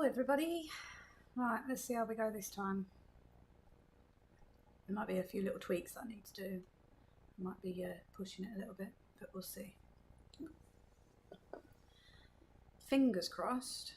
Hello everybody. Right, let's see how we go this time. There might be a few little tweaks that I need to do. I might be pushing it a little bit, but we'll see. Fingers crossed.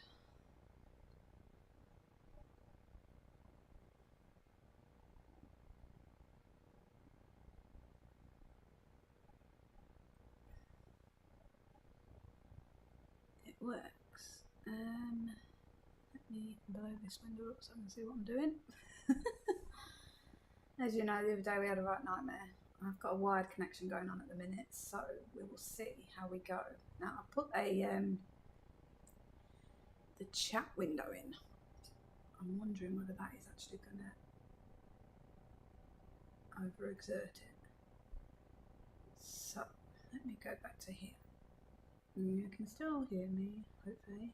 It works. Let me blow this window up so I can see what I'm doing. As you know, the other day we had a right nightmare. I've got a wired connection going on at the minute, so we will see how we go. Now I put the chat window in. I'm wondering whether that is actually going to overexert it. So let me go back to here. You can still hear me, hopefully.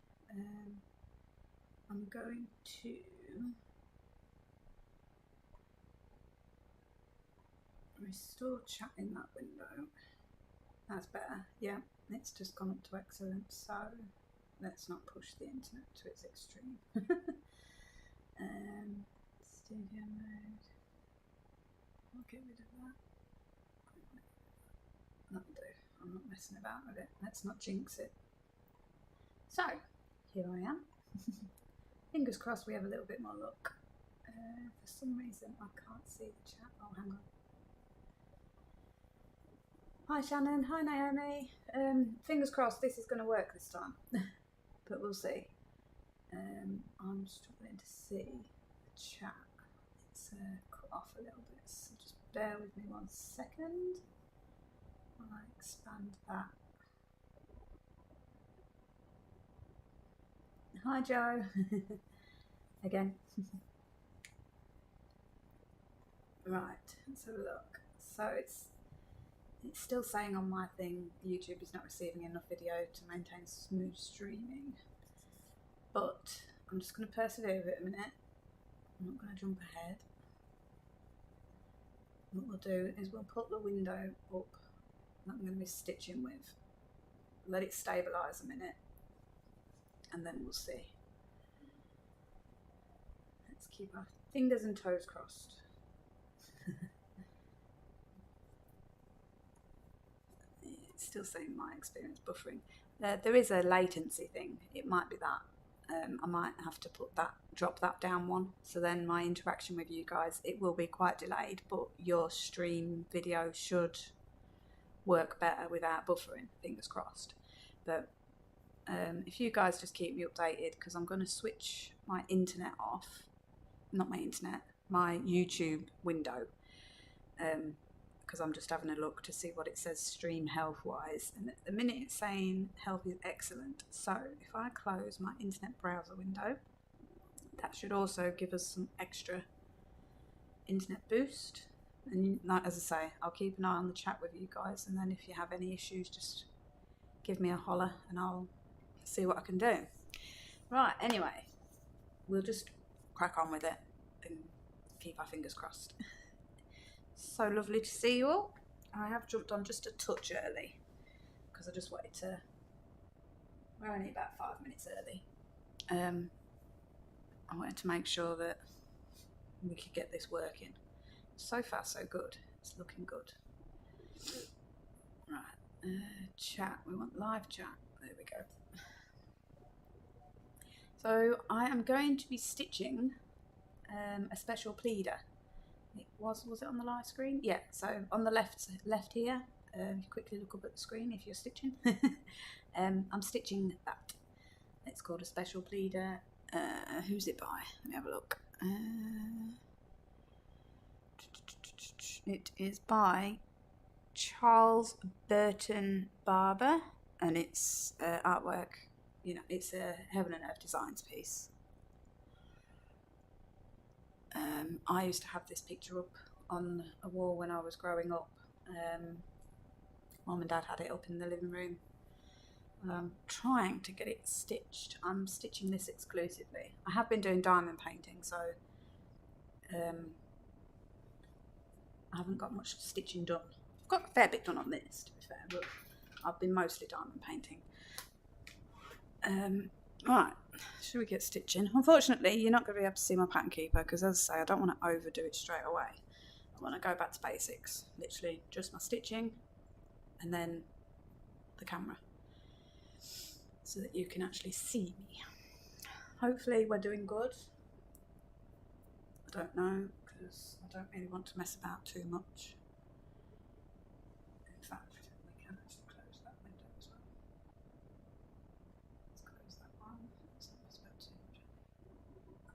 I'm going to restore chat in that window. That's better. Yeah, it's just gone up to excellent. So let's not push the internet to its extreme. Studio mode. I'll get rid of that. That'll do. I'm not messing about with it. Let's not jinx it. So here I am. Fingers crossed we have a little bit more luck. For some reason I can't see the chat. Oh, hang on. Hi Shannon, hi Naomi. Fingers crossed this is going to work this time. But we'll see. I'm struggling to see the chat. It's cut off a little bit, so just bear with me 1 second while I expand that. Hi Joe. Again. Right, let's have a look. So it's still saying on my thing YouTube is not receiving enough video to maintain smooth streaming, but I'm just going to persevere with it a minute. I'm not going to jump ahead. What we'll do is we'll put the window up that I'm going to be stitching with, let it stabilise a minute, and then we'll see. Let's keep our fingers and toes crossed. It's still saying my experience buffering. There is a latency thing. It might be that. I might have to drop that down one. So then my interaction with you guys, it will be quite delayed, but your stream video should work better without buffering, fingers crossed. But if you guys just keep me updated, because I'm going to switch my internet off. Not my internet, my YouTube window. Because I'm just having a look to see what it says stream health wise, and at the minute it's saying health is excellent. So if I close my internet browser window, that should also give us some extra internet boost. And as I say, I'll keep an eye on the chat with you guys, and then if you have any issues, just give me a holler and I'll see what I can do. Right, anyway, we'll just crack on with it and keep our fingers crossed. So lovely to see you all. I have jumped on just a touch early because I just wanted to, we're only about 5 minutes early. I wanted to make sure that we could get this working. So far so good, it's looking good. Right, chat, we want live chat, there we go. So I am going to be stitching a special pleader. Was it on the live screen? Yeah, so on the left here, you quickly look up at the screen if you're stitching. I'm stitching that. It's called A Special Pleader. Who's it by? Let me have a look. It is by Charles Burton Barber, and it's artwork. You know, it's a Heaven and Earth Designs piece. I used to have this picture up on a wall when I was growing up. Mum and Dad had it up in the living room. I'm trying to get it stitched. I'm stitching this exclusively. I have been doing diamond painting, so I haven't got much stitching done. I've got a fair bit done on this, to be fair, but I've been mostly diamond painting. Right, should we get stitching? Unfortunately, you're not going to be able to see my pattern keeper because, as I say, I don't want to overdo it straight away. I want to go back to basics, literally just my stitching and then the camera so that you can actually see me. Hopefully we're doing good. I don't know because I don't really want to mess about too much. In fact, we can actually close that window as well. Let's close that one. Let's not mess about too much.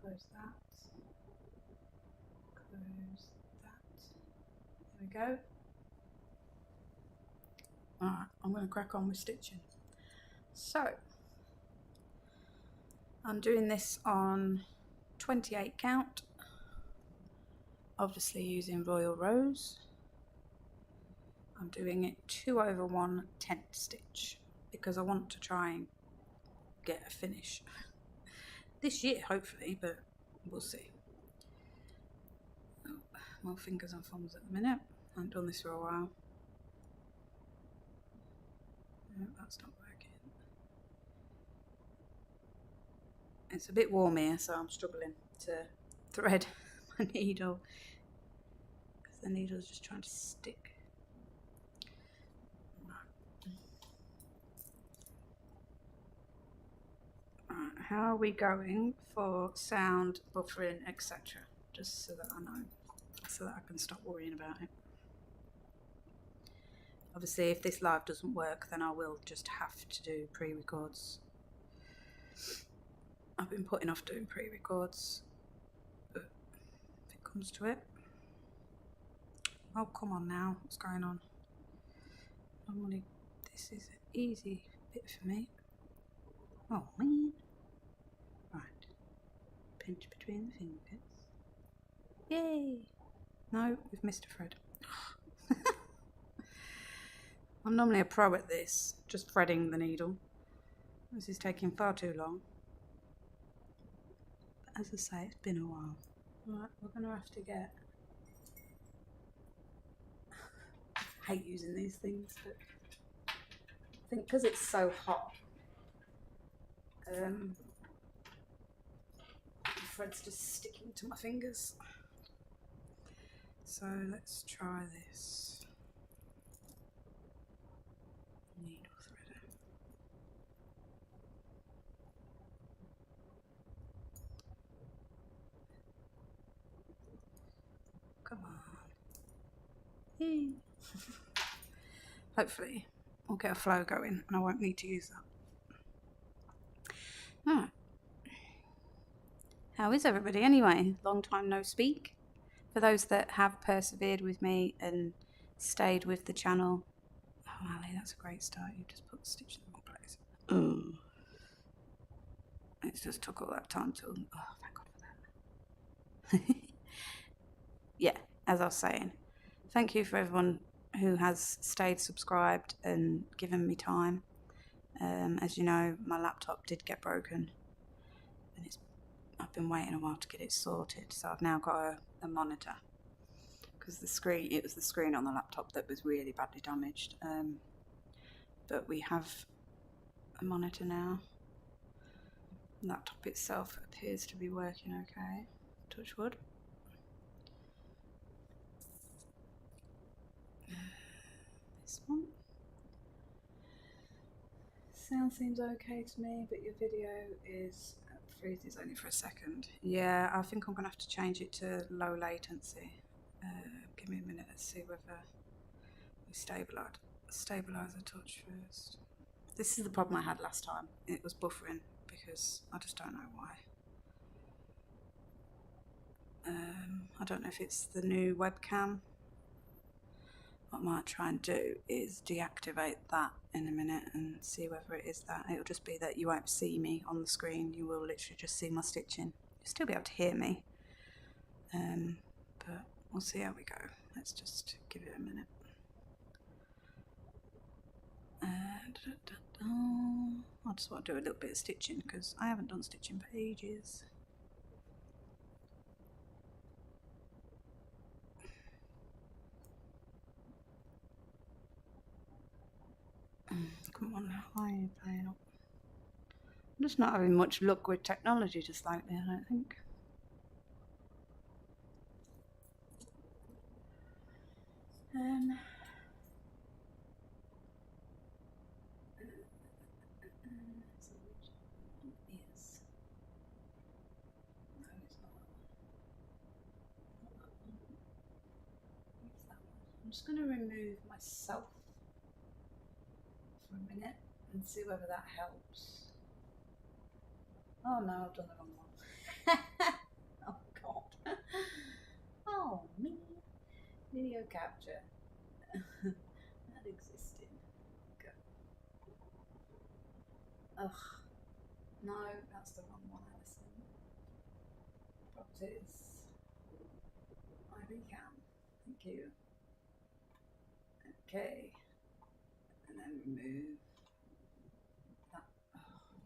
Close that. Close that. There we go. Alright, I'm going to crack on with stitching. So, I'm doing this on 28 count, obviously using Royalrows. I'm doing it 2/1 tent stitch because I want to try and get a finish this year, hopefully, but we'll see. Oh, more fingers and thumbs at the minute. I haven't done this for a while. No, that's not working. It's a bit warm here, so I'm struggling to thread my needle because the needle's just trying to stick. Right, how are we going for sound, buffering, etc.? Just so that I know, so that I can stop worrying about it. Obviously, if this live doesn't work, then I will just have to do pre-records. I've been putting off doing pre-records, but if it comes to it... Oh, come on now, what's going on? Normally, this is an easy bit for me. Oh, man. Right. Pinch between the fingers. Yay! No, we've missed a thread. I'm normally a pro at this, just threading the needle. This is taking far too long. But as I say, it's been a while. Right, we're going to have to get... I hate using these things, but I think because it's so hot, the thread's just sticking to my fingers. So let's try this needle threader. Come on. Yay. Hopefully we'll get a flow going and I won't need to use that. Alright. How is everybody anyway? Long time no speak. For those that have persevered with me and stayed with the channel. Oh, Ali, that's a great start. You just put the stitch in the wrong place. Oh. It's just took all that time to... Oh, thank God for that. Yeah, as I was saying, thank you for everyone who has stayed subscribed and given me time. As you know, my laptop did get broken and I've been waiting a while to get it sorted, so I've now got a monitor because it was the screen on the laptop that was really badly damaged, but we have a monitor now. The laptop itself appears to be working okay, touch wood. This one. Sound seems okay to me, but your video freezes only for a second. Yeah, I think I'm going to have to change it to low latency. Give me a minute, let's see whether we stabilise a touch first. This is the problem I had last time. It was buffering because I just don't know why. I don't know if it's the new webcam. What I might try and do is deactivate that in a minute and see whether it is that. It'll just be that you won't see me on the screen, you will literally just see my stitching. You'll still be able to hear me, but we'll see how we go. Let's just give it a minute. I just want to do a little bit of stitching because I haven't done stitching for ages. Come on, why are you playing up? I'm just not having much luck with technology just lately, I don't think. I'm just going to remove myself for a minute and see whether that helps. Oh no, I've done the wrong one. Oh god. Oh me. Video capture. That existed. Go. Ugh. No, that's the wrong one, Alison. Properties. IV cam. Thank you. Okay. And then remove that. Oh,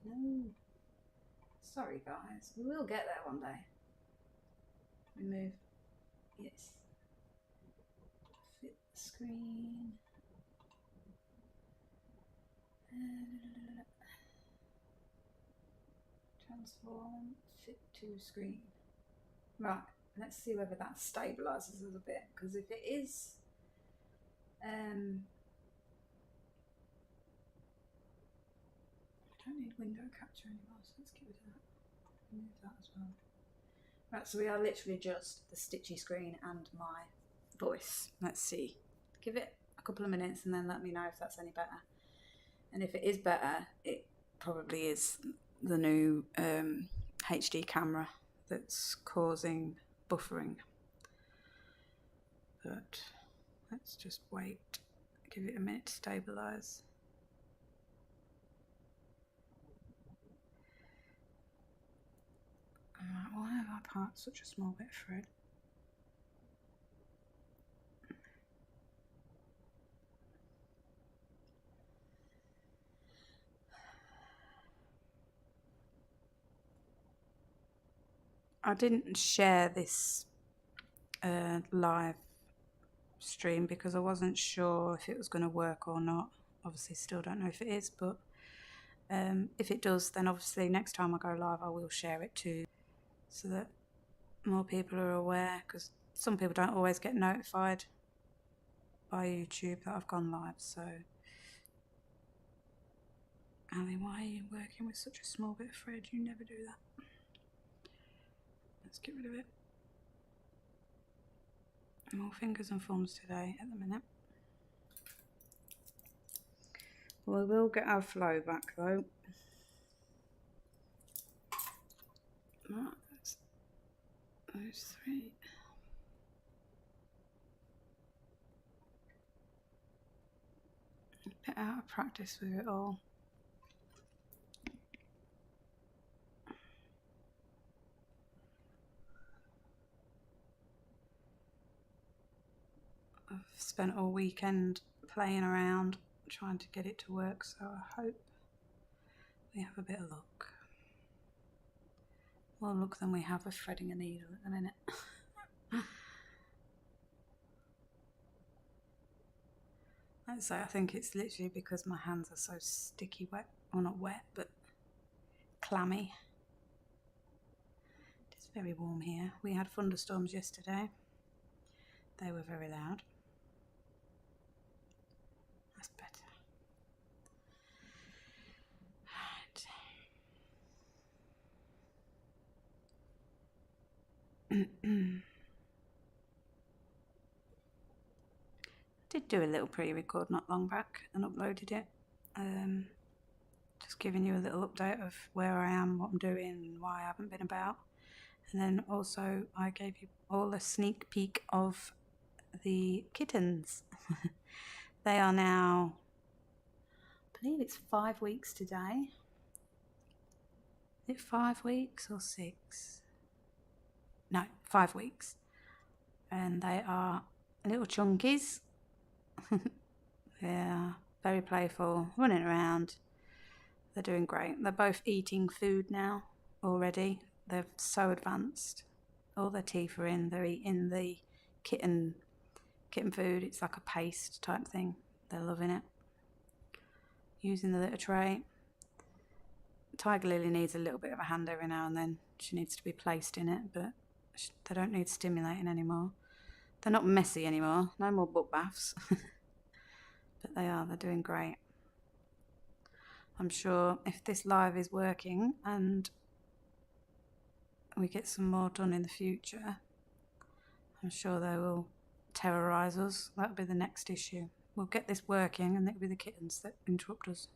no. Sorry guys. We will get there one day. Remove. Yes. Fit the screen. Transform. Fit to screen. Right. Let's see whether that stabilizes us a bit. Because if it is... I don't need window capture anymore, so let's get rid of that. Remove that as well. Right, so we are literally just the stitchy screen and my voice. Let's see. Give it a couple of minutes and then let me know if that's any better. And if it is better, it probably is the new HD camera that's causing buffering. But let's just wait. Give it a minute to stabilise. Why have I part such a small bit of thread? I didn't share this live stream because I wasn't sure if it was going to work or not. Obviously still don't know if it is, but if it does, then obviously next time I go live I will share it too, so that more people are aware, because some people don't always get notified by YouTube that I've gone live. So Ali, why are you working with such a small bit of thread? You never do that. Let's get rid of it. More fingers and thumbs today at the minute. We will get our flow back though. Right, that's those three. A bit out of practice with it all. I've spent all weekend playing around trying to get it to work, so I hope we have a bit of luck. More luck than we have with threading a needle at the minute. Like I say, I think it's literally because my hands are so sticky wet, well not wet, but clammy. It's very warm here. We had thunderstorms yesterday. They were very loud. That's better. Right. Did do a little pre-record not long back and uploaded it. Just giving you a little update of where I am, what I'm doing, and why I haven't been about. And then also I gave you all a sneak peek of the kittens. They are now, I believe it's 5 weeks today. Is it 5 weeks or 6? No, 5 weeks. And they are little chunkies. They're very playful, running around. They're doing great. They're both eating food now already. They're so advanced. All their teeth are in. They're eating the kitten food. It's like a paste type thing. They're loving it. Using the litter tray. Tiger Lily needs a little bit of a hand every now and then. She needs to be placed in it, but they don't need stimulating anymore. They're not messy anymore. No more butt baths. But they're doing great. I'm sure if this live is working and we get some more done in the future, I'm sure they will terrorise us. That'll be the next issue. We'll get this working and it'll be the kittens that interrupt us.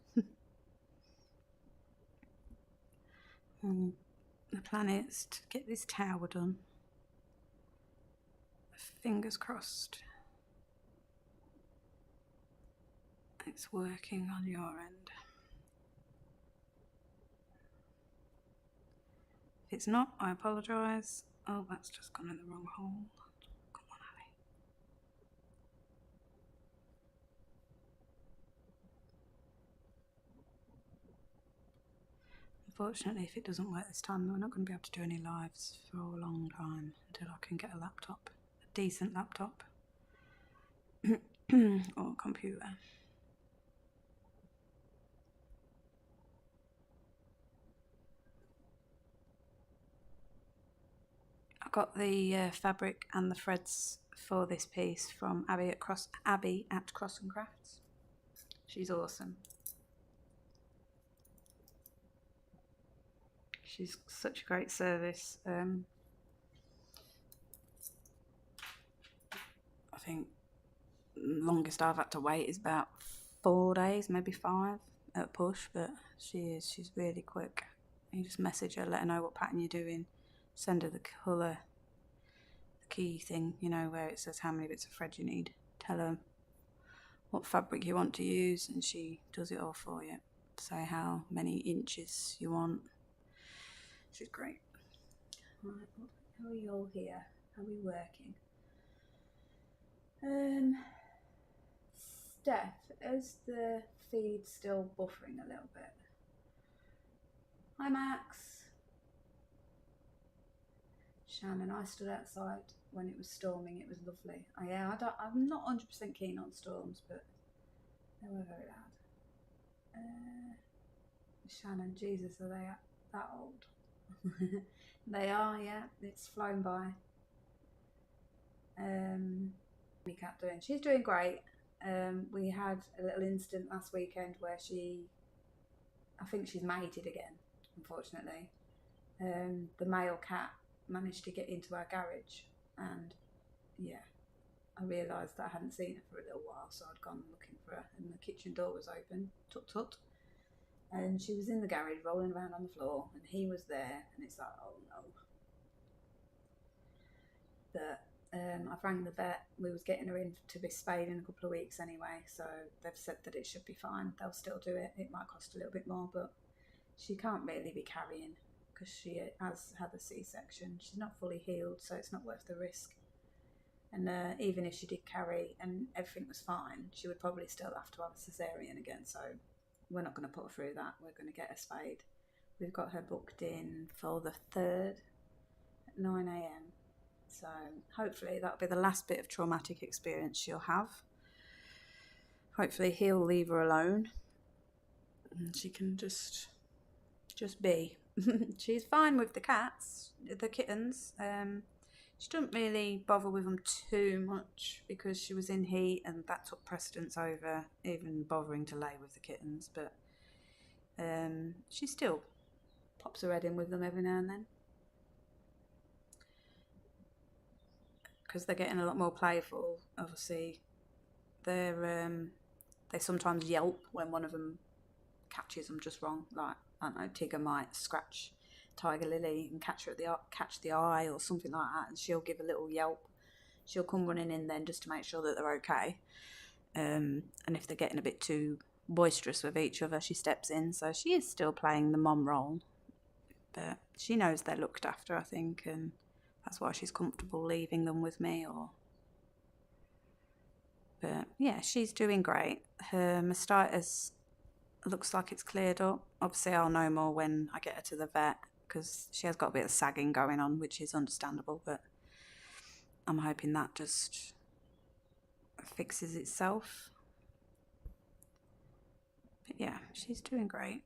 The plan is to get this tower done. Fingers crossed it's working on your end. If it's not, I apologise. Oh, that's just gone in the wrong hole. Come on, Ali. Unfortunately, if it doesn't work this time, we're not going to be able to do any lives for a long time until I can get a laptop, a decent laptop, or a computer. I got the fabric and the threads for this piece from Abby at Cross and Crafts. She's awesome. She's such a great service. I think the longest I've had to wait is about 4 days, maybe 5 at a push, but she's really quick. You just message her, let her know what pattern you're doing, send her the colour, the key thing, you know, where it says how many bits of thread you need. Tell her what fabric you want to use and she does it all for you. Say how many inches you want. She's great. Right, how are you all here? How are we working? Steph, is the feed still buffering a little bit? Hi Max. Shannon, I stood outside when it was storming. It was lovely. Oh yeah, I'm not 100% keen on storms, but they were very loud. Shannon, Jesus, are they that old? They are, yeah. It's flown by. My cat doing? She's doing great. We had a little incident last weekend where I think she's mated again, unfortunately. The male cat managed to get into our garage, and yeah, I realised that I hadn't seen her for a little while, so I'd gone looking for her, and the kitchen door was open, tut tut, and she was in the garage rolling around on the floor, and he was there, and it's like, oh no. But I've rang the vet. We was getting her in to be spayed in a couple of weeks anyway, so they've said that it should be fine. They'll still do it. It might cost a little bit more, but she can't really be carrying because she has had a C-section. She's not fully healed, so it's not worth the risk. And even if she did carry and everything was fine, she would probably still have to have a cesarean again, so we're not going to put her through that. We're going to get her spayed. We've got her booked in for the 3rd at 9 AM. So hopefully that'll be the last bit of traumatic experience she'll have. Hopefully he'll leave her alone and she can just be. She's fine with the cats, the kittens. She doesn't really bother with them too much because she was in heat and that took precedence over even bothering to lay with the kittens. But she still pops her head in with them every now and then. Because they're getting a lot more playful. Obviously, they sometimes yelp when one of them catches them just wrong. Like, I don't know, Tigger might scratch Tiger Lily and catch the eye or something like that, and she'll give a little yelp. She'll come running in then just to make sure that they're okay. And if they're getting a bit too boisterous with each other, she steps in. So she is still playing the mom role, but she knows they're looked after, I think, and that's why she's comfortable leaving them with me. But yeah, she's doing great. Her mastitis looks like it's cleared up. Obviously, I'll know more when I get her to the vet because she has got a bit of sagging going on, which is understandable. But I'm hoping that just fixes itself. But yeah, she's doing great.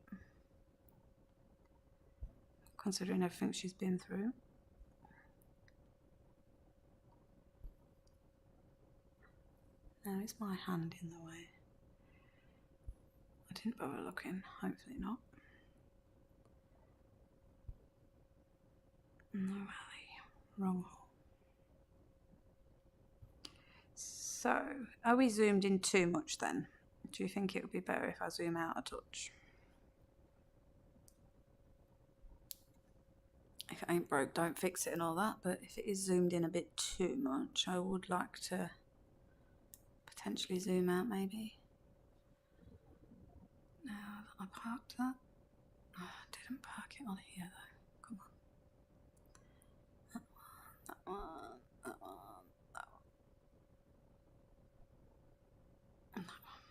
considering everything she's been through. Now is my hand in the way? I didn't bother looking, hopefully not. No alley, wrong hole. So, are we zoomed in too much then? Do you think it would be better if I zoom out a touch? If it ain't broke, don't fix it and all that, but if it is zoomed in a bit too much, I would like to potentially zoom out maybe. Now I parked that. Oh, I didn't park it on here though. Come on. That one, that one, that one, and that one.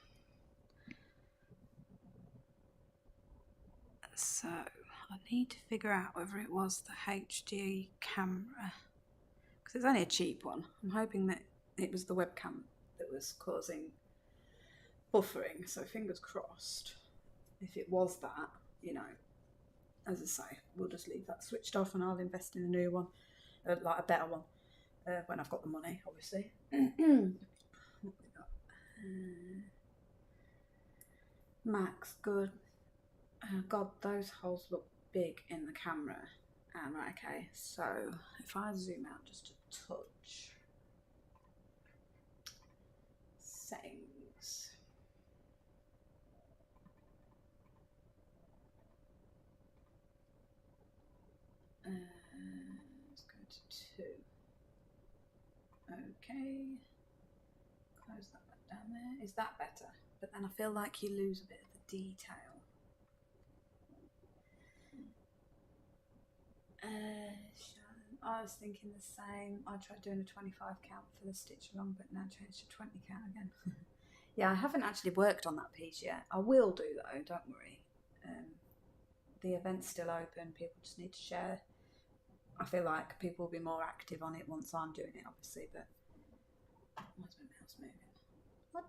So I need to figure out whether it was the HD camera, because it's only a cheap one. I'm hoping that it was the webcam that was causing buffering, so fingers crossed. If it was that, you know, as I say, we'll just leave that switched off and I'll invest in a new one, like a better one, when I've got the money, obviously. What have we got? Max, good. God, those holes look big in the camera. Right, okay, so if I zoom out just a touch, settings. Let's go to 2. Okay, close that back down there. Is that better? But then I feel like you lose a bit of the detail. I was thinking the same. I tried doing a 25 count for the stitch along, but now changed to 20 count again. Yeah, I haven't actually worked on that piece yet. I will do though, don't worry. The event's still open, people just need to share. I feel like people will be more active on it once I'm doing it, obviously, but why's my mouse moving? What?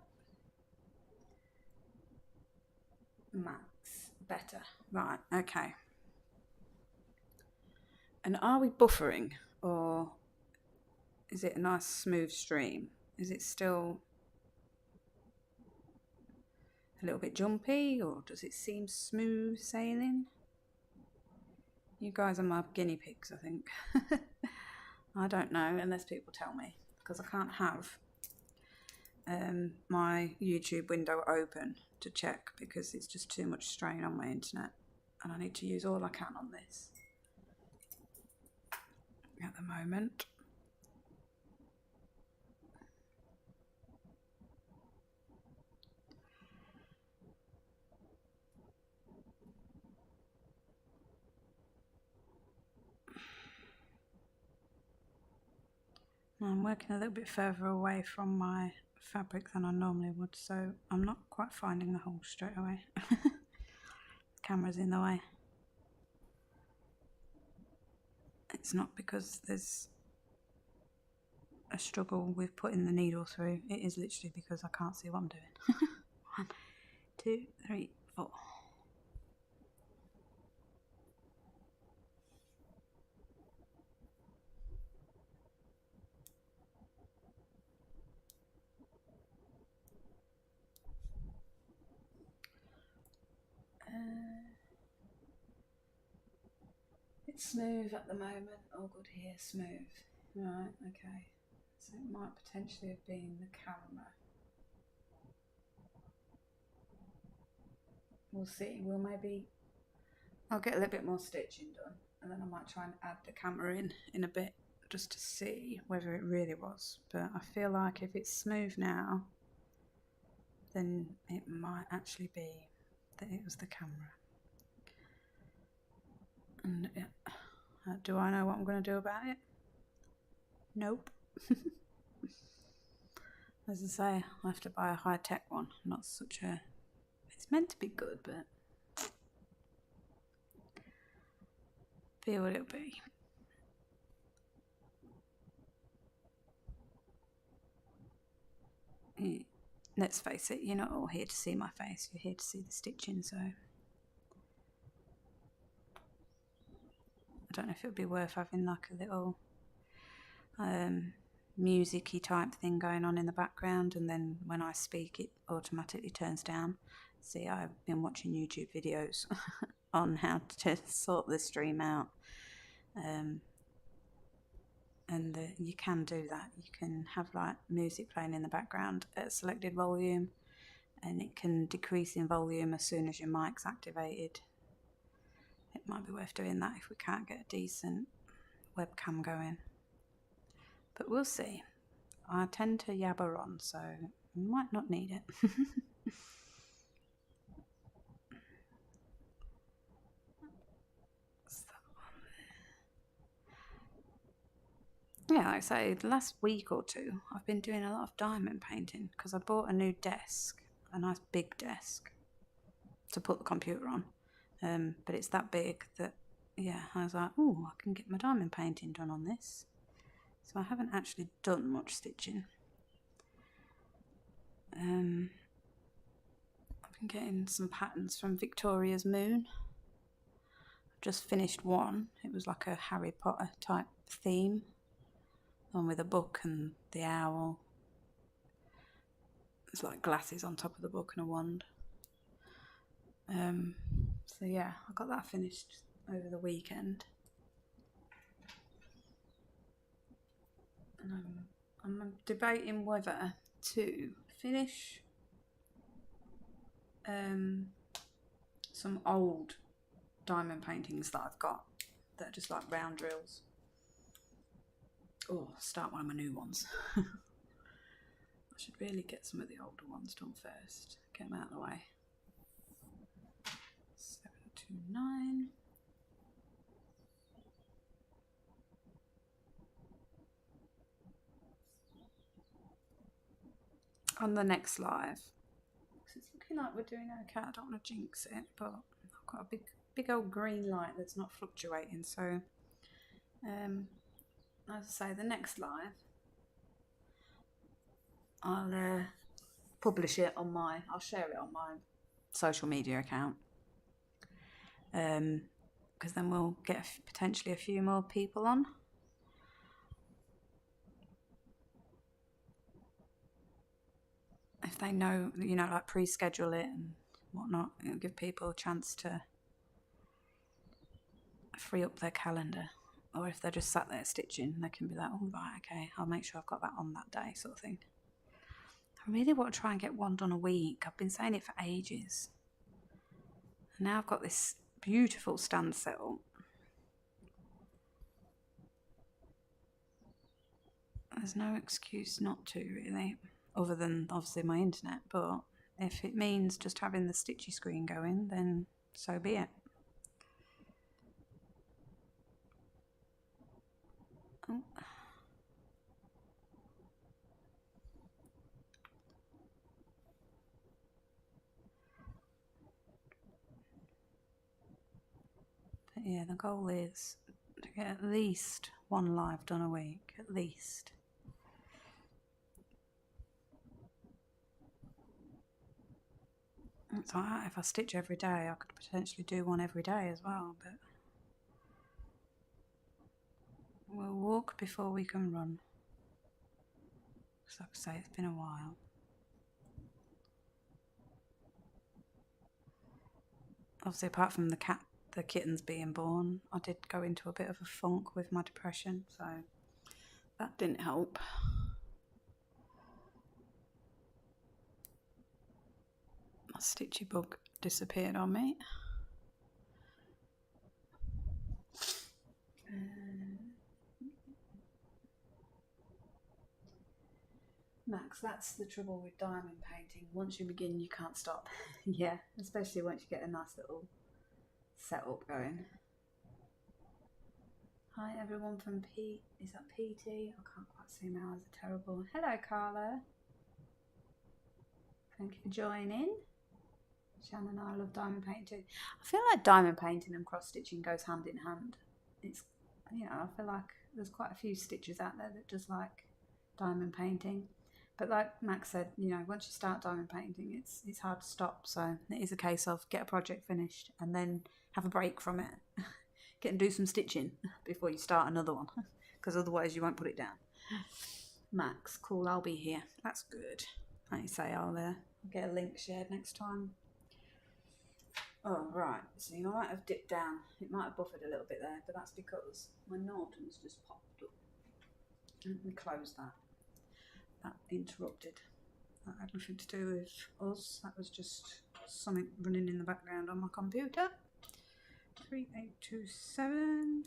Max, better. Right, okay. And are we buffering, or is it a nice smooth stream? Is it still a little bit jumpy, or does it seem smooth sailing? You guys are my guinea pigs, I think. I don't know unless people tell me, because I can't have my YouTube window open to check because it's just too much strain on my internet and I need to use all I can on this at the moment. I'm working a little bit further away from my fabric than I normally would, so I'm not quite finding the hole straight away. The camera's in the way. It's not because there's a struggle with putting the needle through, it is literally because I can't see what I'm doing. 1, 2, 3, 4. It's smooth at the moment. All good here, smooth. Right, okay. So it might potentially have been the camera. We'll see. I'll get a little bit more stitching done and then I might try and add the camera in a bit just to see whether it really was. But I feel like if it's smooth now, then it might actually be that it was the camera. And do I know what I'm going to do about it? Nope. As I say, I'll have to buy a high-tech one. Not such a... It's meant to be good, but... Be what it'll be. Let's face it, you're not all here to see my face. You're here to see the stitching, so... don't know if it would be worth having like a little music-y type thing going on in the background, and then when I speak it automatically turns down. See, I've been watching YouTube videos on how to sort the stream out, and you can do that. You can have like music playing in the background at a selected volume, and it can decrease in volume as soon as your mic's activated. It might be worth doing that if we can't get a decent webcam going, but we'll see. I tend to yabber on, so I might not need it. Yeah, like I say, the last week or two, I've been doing a lot of diamond painting because I bought a new desk, a nice big desk to put the computer on. But it's that big that, yeah, I was like, oh, I can get my diamond painting done on this. So I haven't actually done much stitching. I've been getting some patterns from Victoria's Moon. I've just finished one. It was like a Harry Potter type theme. One with a book and the owl. There's like glasses on top of the book and a wand. So yeah, I got that finished over the weekend. And I'm debating whether to finish some old diamond paintings that I've got that are just like round drills, or start one of my new ones. I should really get some of the older ones done first, get them out of the way. 729. On the next live, it's looking like we're doing okay. I don't want to jinx it, but I've got a big old green light that's not fluctuating, so as I say, the next live I'll publish it on I'll share it on my social media account, because then we'll get potentially a few more people on. If they know, like pre-schedule it and whatnot, it'll give people a chance to free up their calendar. Or if they're just sat there stitching, they can be like, oh right, okay, I'll make sure I've got that on that day, sort of thing. I really want to try and get one done a week. I've been saying it for ages. And now I've got this beautiful stand set up. There's no excuse not to, really, other than obviously my internet, but if it means just having the stitchy screen going, then so be it. Oh. But yeah, the goal is to get at least one live done a week, at least. It's alright, if I stitch every day, I could potentially do one every day as well, but we'll walk before we can run. Because like I say, it's been a while. Obviously, apart from the kittens being born, I did go into a bit of a funk with my depression, so that didn't help. My stitchy bug disappeared on me. Max, that's the trouble with diamond painting. Once you begin, you can't stop. Yeah, especially once you get a nice little setup going. Hi everyone from is that PT? I can't quite see my eyes are terrible. Hello Carla. Thank you for joining. Shannon and I love diamond painting too. I feel like diamond painting and cross stitching goes hand in hand. It's, I feel like there's quite a few stitchers out there that just like diamond painting. But like Max said, once you start diamond painting, it's hard to stop. So it is a case of get a project finished and then have a break from it. Get and do some stitching before you start another one, because otherwise you won't put it down. Max, cool, I'll be here. That's good. Like you say, I'll get a link shared next time. Oh, right. See, I might have dipped down. It might have buffered a little bit there, but that's because my Norton's just popped up. Let me close that. That interrupted. That had nothing to do with us. That was just something running in the background on my computer. 3827.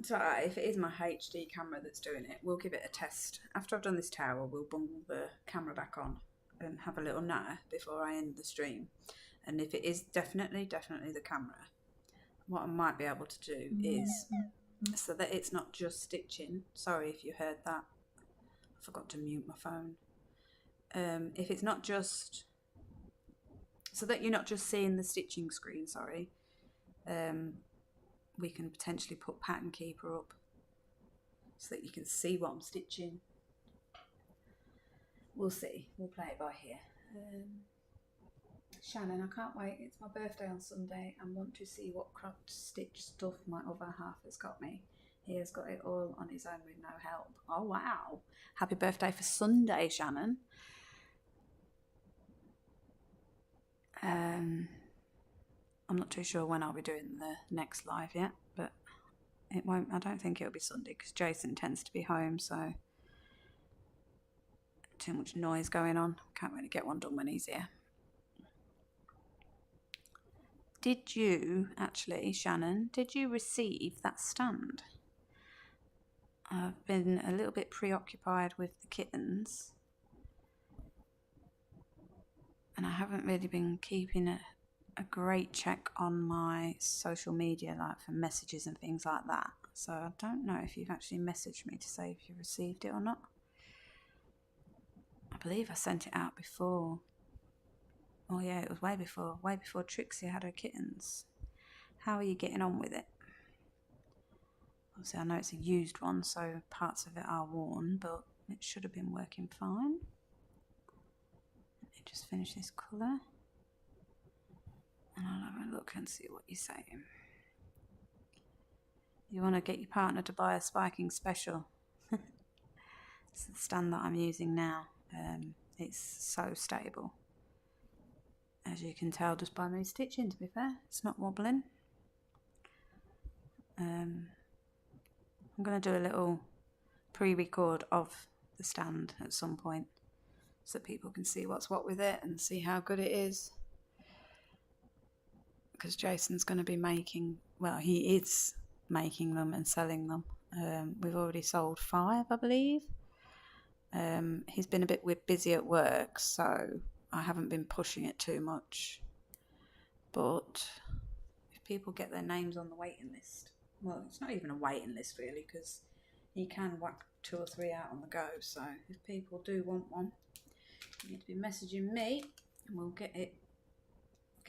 So if it is my HD camera that's doing it, we'll give it a test. After I've done this tower, we'll bundle the camera back on and have a little natter before I end the stream. And if it is definitely the camera, what I might be able to do is, so that it's not just stitching. Sorry if you heard that. I forgot to mute my phone. If it's not just, so that you're not just seeing the stitching screen, sorry. We can potentially put Pattern Keeper up so that you can see what I'm stitching. We'll see. We'll play it by ear. Shannon, I can't wait. It's my birthday on Sunday and want to see what cropped stitch stuff my other half has got me. He has got it all on his own with no help. Oh, wow. Happy birthday for Sunday, Shannon. I'm not too sure when I'll be doing the next live yet, but it won't. I don't think it'll be Sunday because Jason tends to be home, so too much noise going on. Can't really get one done when he's here. Did you actually, Shannon? Did you receive that stand? I've been a little bit preoccupied with the kittens, and I haven't really been keeping a great check on my social media, like for messages and things like that. So I don't know if you've actually messaged me to say if you received it or not. I believe I sent it out before. Oh yeah, it was way before Trixie had her kittens. How are you getting on with it? Obviously I know it's a used one, so parts of it are worn, but it should have been working fine. Let me just finish this colour. And I'll have a look and see what you're saying. You want to get your partner to buy a spiking special. It's the stand that I'm using now. It's so stable. As you can tell just by me stitching, to be fair. It's not wobbling. I'm going to do a little pre-record of the stand at some point so people can see what's what with it and see how good it is. Because Jason's going to be making, well, he is making them and selling them. We've already sold 5, I believe. He's been a bit busy at work, so I haven't been pushing it too much. But if people get their names on the waiting list, well, it's not even a waiting list really, because you can whack 2 or 3 out on the go. So if people do want one, you need to be messaging me and we'll get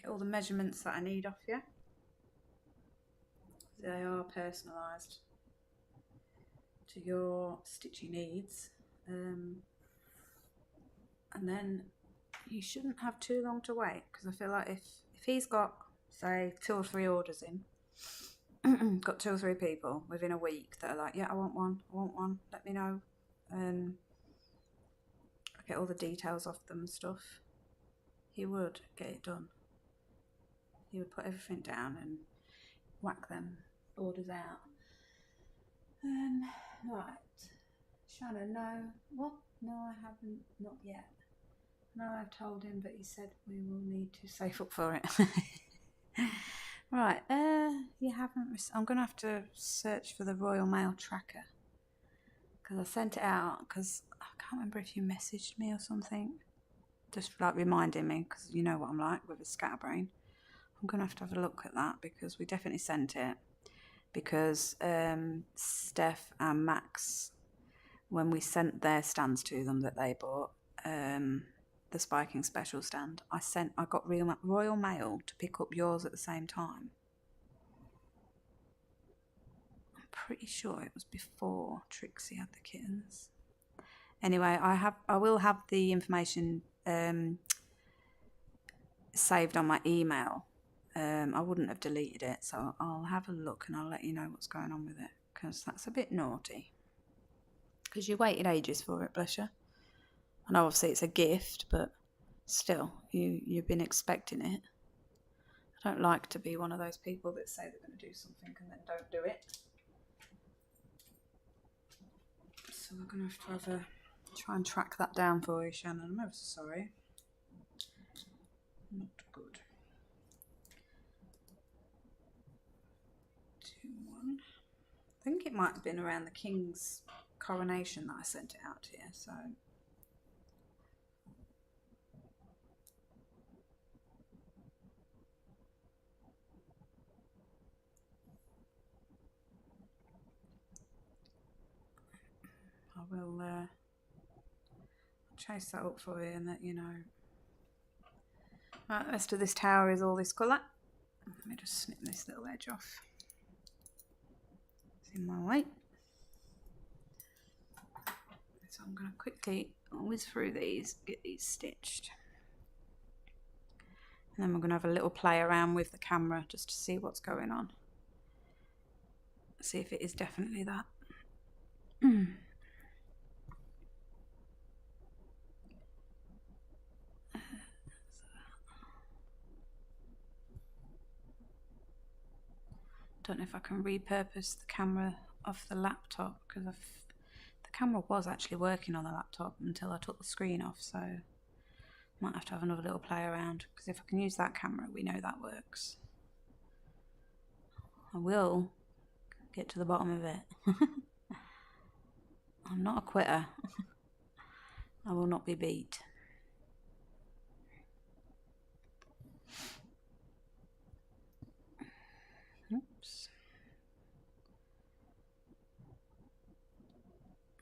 all the measurements that I need off you. They are personalised to your stitching needs. And then you shouldn't have too long to wait, because I feel like if he's got, say, 2 or 3 orders in, got 2 or 3 people within a week that are like, yeah, I want one, let me know. I get all the details off them and stuff. He would get it done. He would put everything down and whack them orders out. Right. Shannon, no. What? No, I haven't. Not yet. No, I've told him, but he said we will need to save up for it. Right. You haven't. I'm going to have to search for the Royal Mail tracker. Because I sent it out, because I can't remember if you messaged me or something. Just like reminding me, because you know what I'm like with a scatterbrain. I'm going to have a look at that, because we definitely sent it. Because Steph and Max, when we sent their stands to them that they bought, the spiking special stand, I got Royal Mail to pick up yours at the same time. I'm pretty sure it was before Trixie had the kittens. Anyway, I will have the information saved on my email, I wouldn't have deleted it, so I'll have a look and I'll let you know what's going on with it, because that's a bit naughty. Because you waited ages for it, bless you. I know obviously it's a gift, but still, you've been expecting it. I don't like to be one of those people that say they're going to do something and then don't do it. So we're going to have to try and track that down for you, Shannon. I'm ever so sorry. Not good. 2-1. I think it might have been around the King's coronation that I sent it out here, so... I will chase that up for you and let you know. Right, the rest of this tower is all this colour. Let me just snip this little edge off. It's in my way. So I'm going to quickly whiz through these, get these stitched. And then we're going to have a little play around with the camera just to see what's going on. See if it is definitely that. Don't know if I can repurpose the camera off the laptop, because the camera was actually working on the laptop until I took the screen off, so might have to have another little play around, because if I can use that camera, we know that works. I will get to the bottom of it. I'm not a quitter. I will not be beat. Oops.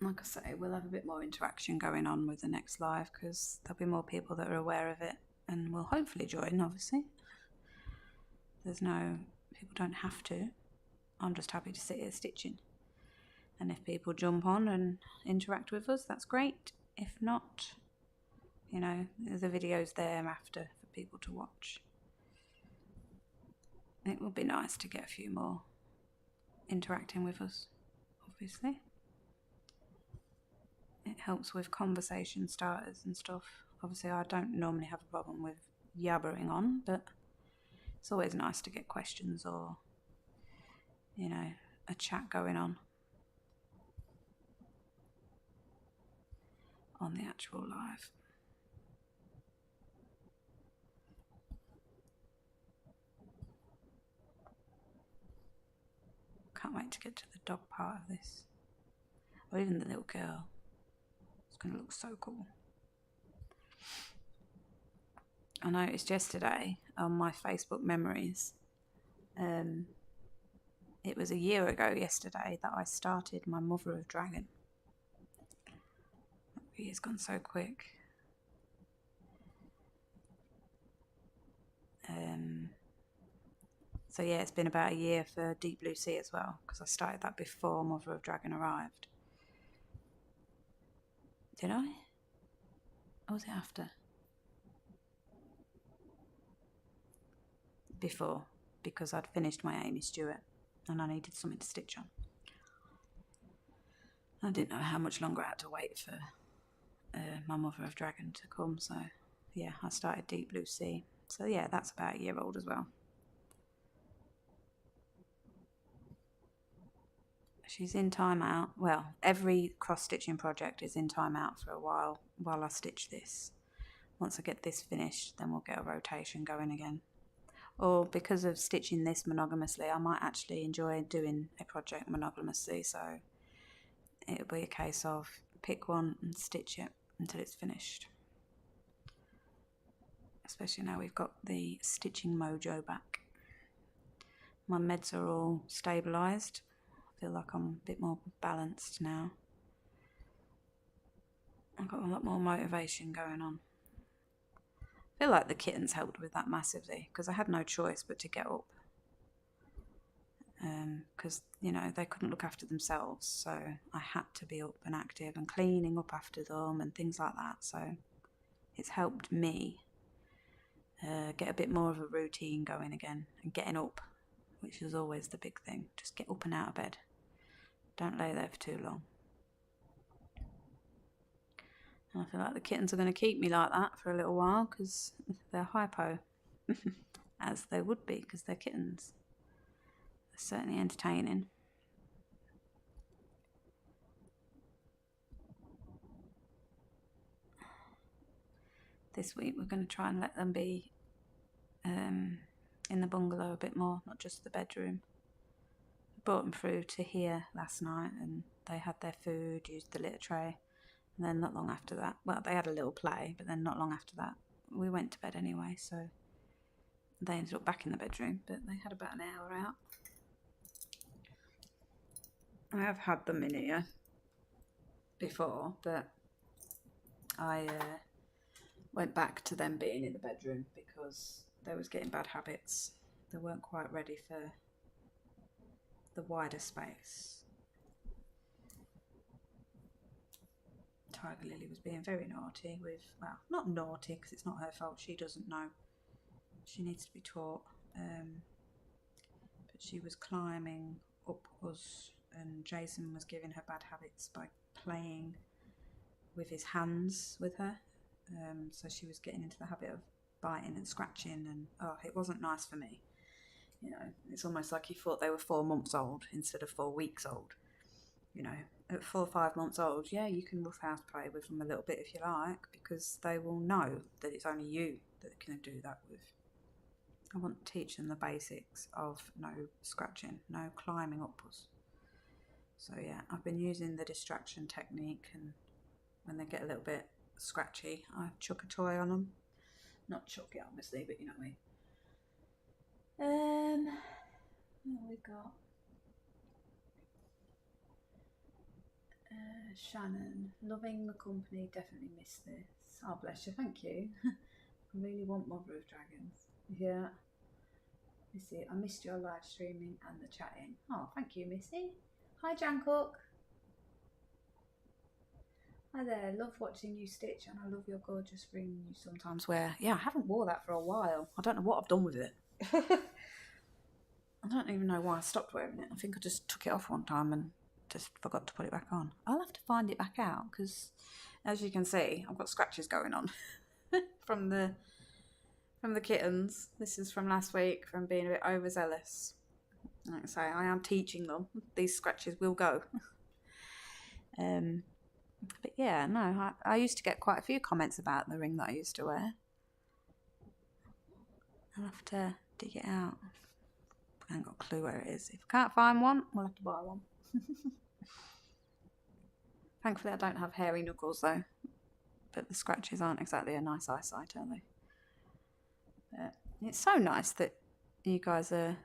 Like I say, we'll have a bit more interaction going on with the next live, because there'll be more people that are aware of it and will hopefully join, obviously. People don't have to. I'm just happy to sit here stitching. And if people jump on and interact with us, that's great. If not, you know, the video's there after for people to watch. It would be nice to get a few more interacting with us, obviously. It helps with conversation starters and stuff. Obviously, I don't normally have a problem with yabbering on, but it's always nice to get questions or, you know, a chat going on the actual live. Can't wait to get to the dog part of this, or even the little girl. It's going to look so cool. I noticed yesterday on my Facebook memories, it was a year ago yesterday that I started my Mother of Dragon. The year's gone so quick. So yeah, it's been about a year for Deep Blue Sea as well, because I started that before Mother of Dragon arrived. Did I? Or was it after? Before, because I'd finished my Amy Stewart and I needed something to stitch on. I didn't know how much longer I had to wait for my Mother of Dragon to come, so yeah, I started Deep Blue Sea. So yeah, that's about a year old as well. She's in timeout. Well, every cross-stitching project is in timeout for a while I stitch this. Once I get this finished, then we'll get a rotation going again. Or because of stitching this monogamously, I might actually enjoy doing a project monogamously, so it'll be a case of pick one and stitch it until it's finished. Especially now we've got the stitching mojo back. My meds are all stabilised. I feel like I'm a bit more balanced now. I've got a lot more motivation going on. I feel like the kittens helped with that massively, because I had no choice but to get up. Because, you know, they couldn't look after themselves, so I had to be up and active and cleaning up after them and things like that. So it's helped me get a bit more of a routine going again, and getting up, which is always the big thing. Just get up and out of bed. Don't lay there for too long. And I feel like the kittens are going to keep me like that for a little while because they're hypo, as they would be because they're kittens. They're certainly entertaining. This week we're going to try and let them be in the bungalow a bit more, not just the bedroom. I brought them through to here last night and they had their food, used the litter tray, and then not long after that, well, they had a little play, but then not long after that we went to bed anyway, so they ended up back in the bedroom, but they had about an hour out. I have had them in here before, but I went back to them being in the bedroom because they was getting bad habits. They weren't quite ready for the wider space. Tiger Lily was being very naughty with, well, not naughty because it's not her fault, she doesn't know. She needs to be taught. But she was climbing up us and Jason was giving her bad habits by playing with his hands with her. So she was getting into the habit of biting and scratching, and it wasn't nice for me. You know, it's almost like he thought they were 4 months old instead of 4 weeks old. You know, at 4 or 5 months old, yeah, you can roughhouse play with them a little bit if you like, because they will know that it's only you that can do that with. I want to teach them the basics of no scratching, no climbing upwards. So yeah, I've been using the distraction technique, and when they get a little bit scratchy, I chuck a toy on them. Not chuck it obviously, but you know what I mean. What have we got? Shannon, loving the company, definitely missed this. Oh bless you, thank you. I really want Mother of Dragons. Yeah. Missy, I missed your live streaming and the chatting. Oh, thank you, Missy. Hi, Jan Cook. Hi there, love watching you stitch, and I love your gorgeous ring you sometimes wear. Yeah, I haven't wore that for a while. I don't know what I've done with it. I don't even know why I stopped wearing it. I think I just took it off one time and just forgot to put it back on. I'll have to find it back out because, as you can see, I've got scratches going on from the kittens. This is from last week, from being a bit overzealous. Like I say, I am teaching them. These scratches will go. But yeah, no, I used to get quite a few comments about the ring that I used to wear. I'll have to dig it out. I haven't got a clue where it is. If I can't find one, we'll have to buy one. Thankfully I don't have hairy knuckles though, but the scratches aren't exactly a nice eyesight, are they? But it's so nice that you guys are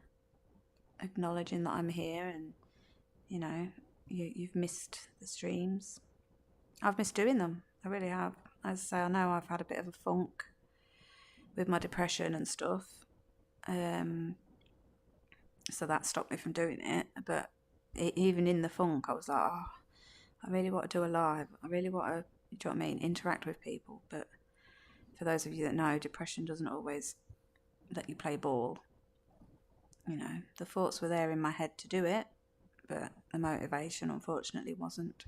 acknowledging that I'm here, and you know, you've missed the streams. I've missed doing them, I really have. As I say, I know I've had a bit of a funk with my depression and stuff, so that stopped me from doing it. But even in the funk, I was like, oh, I really want to do a live. I really want to, do you know what I mean, interact with people. But for those of you that know, depression doesn't always let you play ball. You know, the thoughts were there in my head to do it, but the motivation unfortunately wasn't.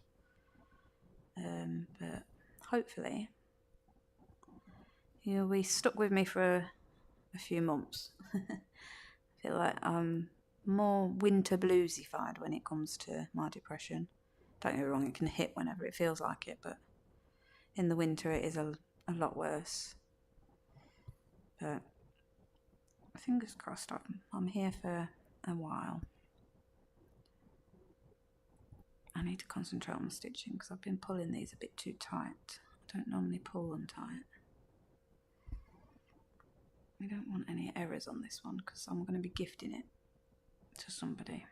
But hopefully you'll be stuck with me for a few months. I feel like I'm more winter bluesified when it comes to my depression. Don't get me wrong, it can hit whenever it feels like it, but in the winter it is a lot worse. But fingers crossed, I'm here for a while. I need to concentrate on the stitching because I've been pulling these a bit too tight. I don't normally pull them tight. I don't want any errors on this one because I'm going to be gifting it to somebody.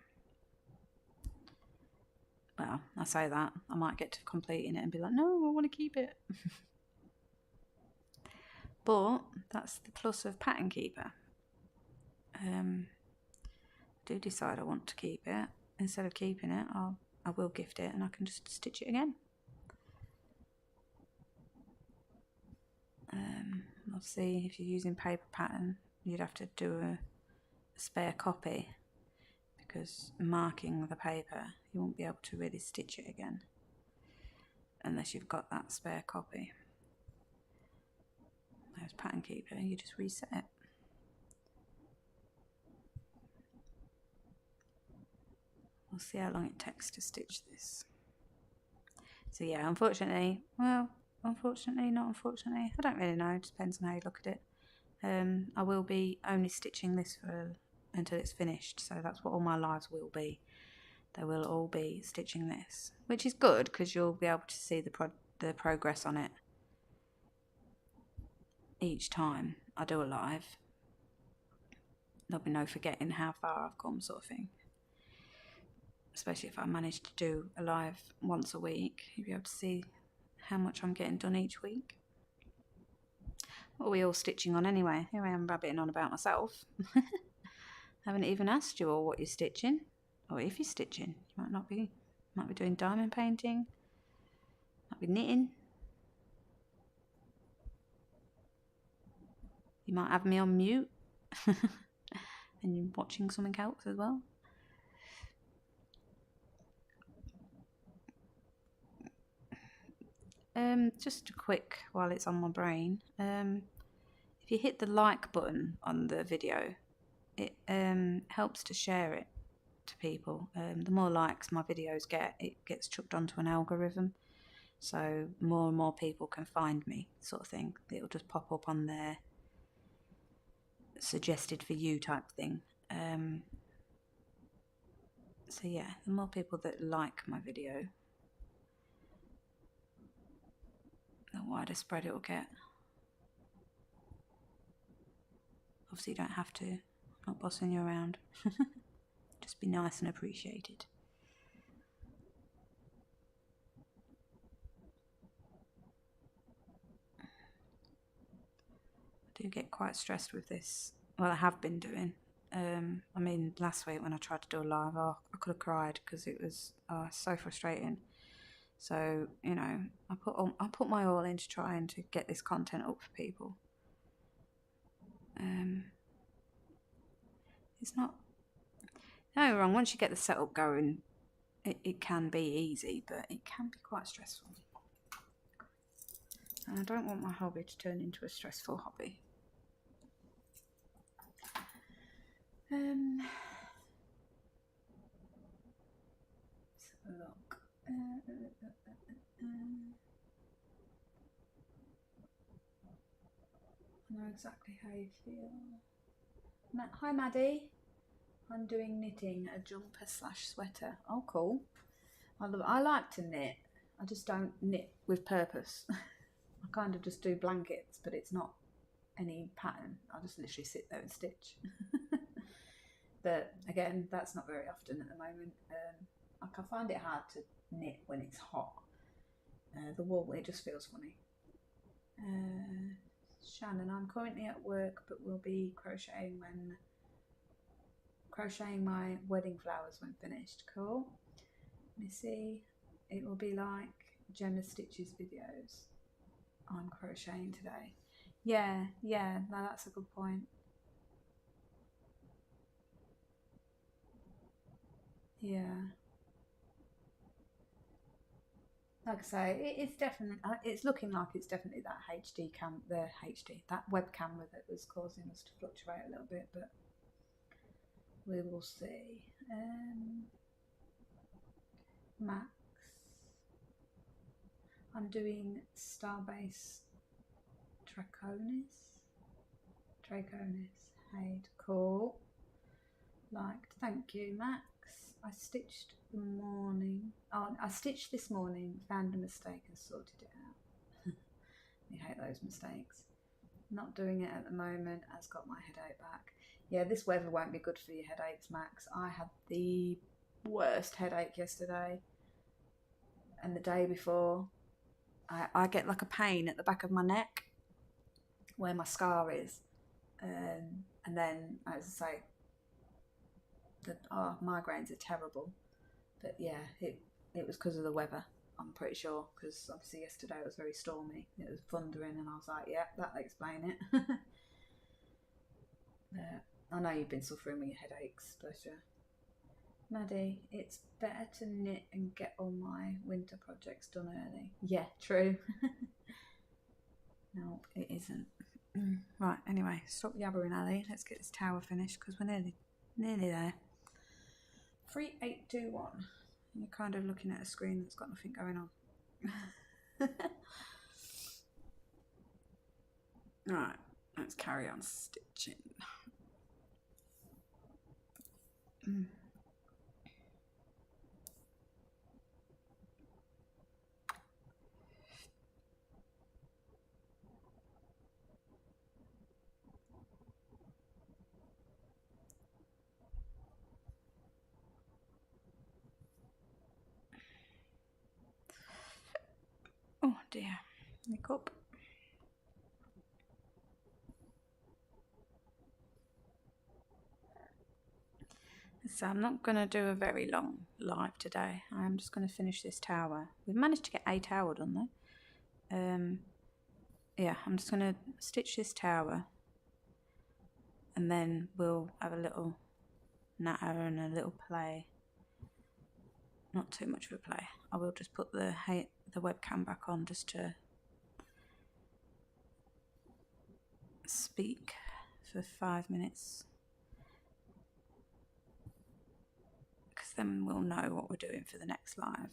Well, I say that, I might get to completing it and be like, no, I want to keep it. But that's the plus of Pattern Keeper. I do decide I want to keep it. Instead of keeping it, I will gift it and I can just stitch it again. Obviously, if you're using paper pattern, you'd have to do a spare copy, because marking the paper, you won't be able to really stitch it again unless you've got that spare copy. There's Pattern Keeper, you just reset it. We'll see how long it takes to stitch this. So yeah, unfortunately, well, unfortunately, not unfortunately, I don't really know, it depends on how you look at it. I will be only stitching this until it's finished, so that's what all my lives will be. They will all be stitching this, which is good because you'll be able to see the progress on it each time I do a live. There'll be no forgetting how far I've come, sort of thing. Especially if I manage to do a live once a week, you'll be able to see how much I'm getting done each week. What are we all stitching on anyway? Here I am rabbiting on about myself. Haven't even asked you all what you're stitching, or if you're stitching. You might be doing diamond painting, might be knitting. You might have me on mute and you're watching something else as well. Just a quick, while it's on my brain, if you hit the like button on the video, it helps to share it to people. The more likes my videos get, it gets chucked onto an algorithm, so more and more people can find me, sort of thing. It'll just pop up on their suggested for you type thing. So yeah, the more people that like my video, the wider spread it will get. Obviously you don't have to, I'm not bossing you around. Just be nice and appreciated. I do get quite stressed with this. Well, I have been doing. I mean, last week when I tried to do a live, I could have cried because it was so frustrating. So, you know, I put my all into trying to get this content up for people. It's not, no wrong, once you get the setup going, it can be easy, but it can be quite stressful. And I don't want my hobby to turn into a stressful hobby. Let's have a look. I know exactly how you feel. Hi Maddie. I'm doing knitting, a jumper / sweater. Oh, cool. I like to knit. I just don't knit with purpose. I kind of just do blankets, but it's not any pattern. I just literally sit there and stitch. But again, that's not very often at the moment. I can find it hard to knit when it's hot. The wool, it just feels funny. Shannon, I'm currently at work, but will be crocheting my wedding flowers when finished. Cool. Let me see. It will be like Gemma Stitches videos. I'm crocheting today. Yeah, no, that's a good point. Yeah. Like I say, it's definitely, it's looking like it's definitely that that web camera that was causing us to fluctuate a little bit, but we will see. Max, I'm doing Starbase Draconis Hade. Cool. Liked. Thank you, Max. I stitched this morning, found a mistake and sorted it out. You hate those mistakes. Not doing it at the moment, has got my headache back. Yeah, this weather won't be good for your headaches, Max. I had the worst headache yesterday and the day before. I get like a pain at the back of my neck where my scar is. And then, as I say, migraines are terrible. But yeah, it was because of the weather. I'm pretty sure, because obviously yesterday it was very stormy. It was thundering, and I was like, yeah, that'll explain it. I know you've been suffering with your headaches, but Maddie, it's better to knit and get all my winter projects done early. Yeah, true. No, it isn't. Right, anyway, stop yabbering, Ali. Let's get this tower finished, because we're nearly there. 3821. You're kind of looking at a screen that's got nothing going on. Right, let's carry on stitching. Oh dear, look up. So I'm not going to do a very long live today. I'm just going to finish this tower. We've managed to get a tower done though. Yeah, I'm just going to stitch this tower, and then we'll have a little natter and a little play. Not too much of a play. I will just put the webcam back on just to speak for 5 minutes, because then we'll know what we're doing for the next live.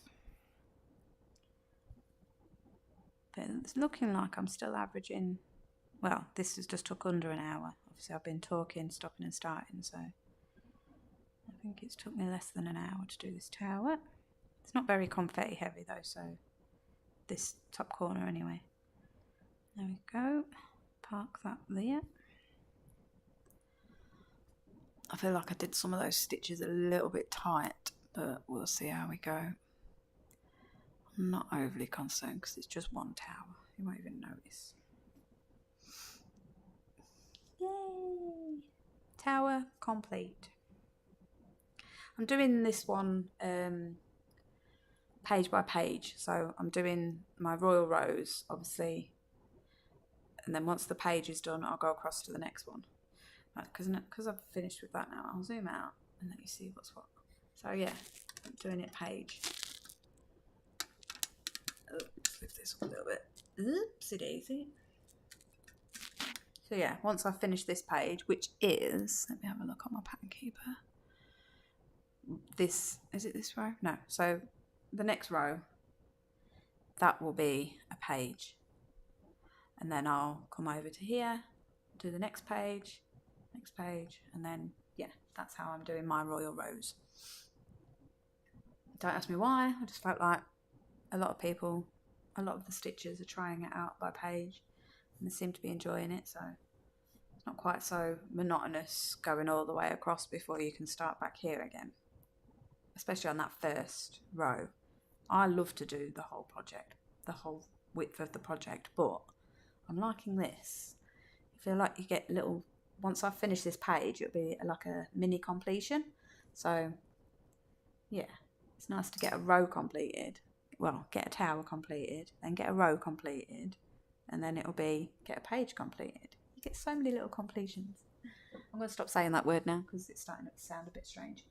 But it's looking like I'm still averaging, well, this has just took under an hour. Obviously I've been talking, stopping and starting, so I think it's took me less than an hour to do this tower. It's not very confetti heavy though, so this top corner anyway. There we go. Park that there. I feel like I did some of those stitches a little bit tight, but we'll see how we go. I'm not overly concerned because it's just one tower. You won't even notice. Yay! Tower complete. I'm doing this one page by page. So I'm doing my Royalrows, obviously. And then once the page is done, I'll go across to the next one. Because I've finished with that now, I'll zoom out and let you see what's what. So yeah, I'm doing it page. Oh, let's lift this up a little bit. Oopsie daisy. So yeah, once I've finished this page, which is, let me have a look on my pattern keeper. This, is it this row? No. So the next row, that will be a page. And then I'll come over to here, do the next page, and then, yeah, that's how I'm doing my Royalrows. Don't ask me why, I just felt like a lot of people, a lot of the stitchers are trying it out by page, and they seem to be enjoying it, so it's not quite so monotonous going all the way across before you can start back here again, especially on that first row. I love to do the whole project, the whole width of the project, but I'm liking this. I feel like you get little, once I finish this page, it'll be like a mini completion. So yeah, it's nice to get a row completed. Well, get a tower completed, then get a row completed, and then it'll be get a page completed. You get so many little completions. I'm going to stop saying that word now because it's starting to sound a bit strange.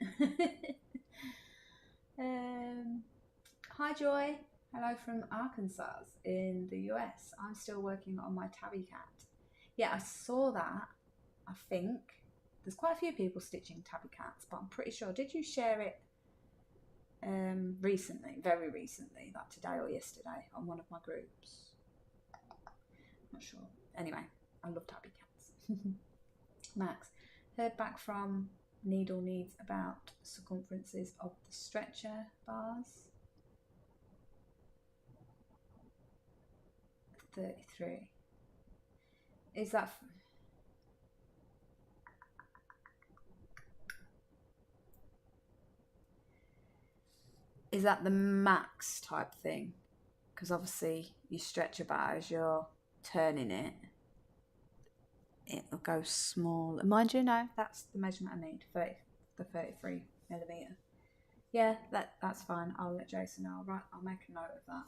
Hi Joy. Hello from Arkansas in the US. I'm still working on my tabby cat. Yeah, I saw that. I think there's quite a few people stitching tabby cats, but I'm pretty sure, did you share it recently, very recently, like today or yesterday on one of my groups? Not sure. Anyway, I love tabby cats. Max, heard back from Needle Needs about circumferences of the stretcher bars. 33. Is that the max type thing? Because obviously you stretch a bar as you're turning it, it'll go small. Mind you, no, that's the measurement I need, the 33mm. Yeah, that's fine. I'll let Jason know. I'll make a note of that,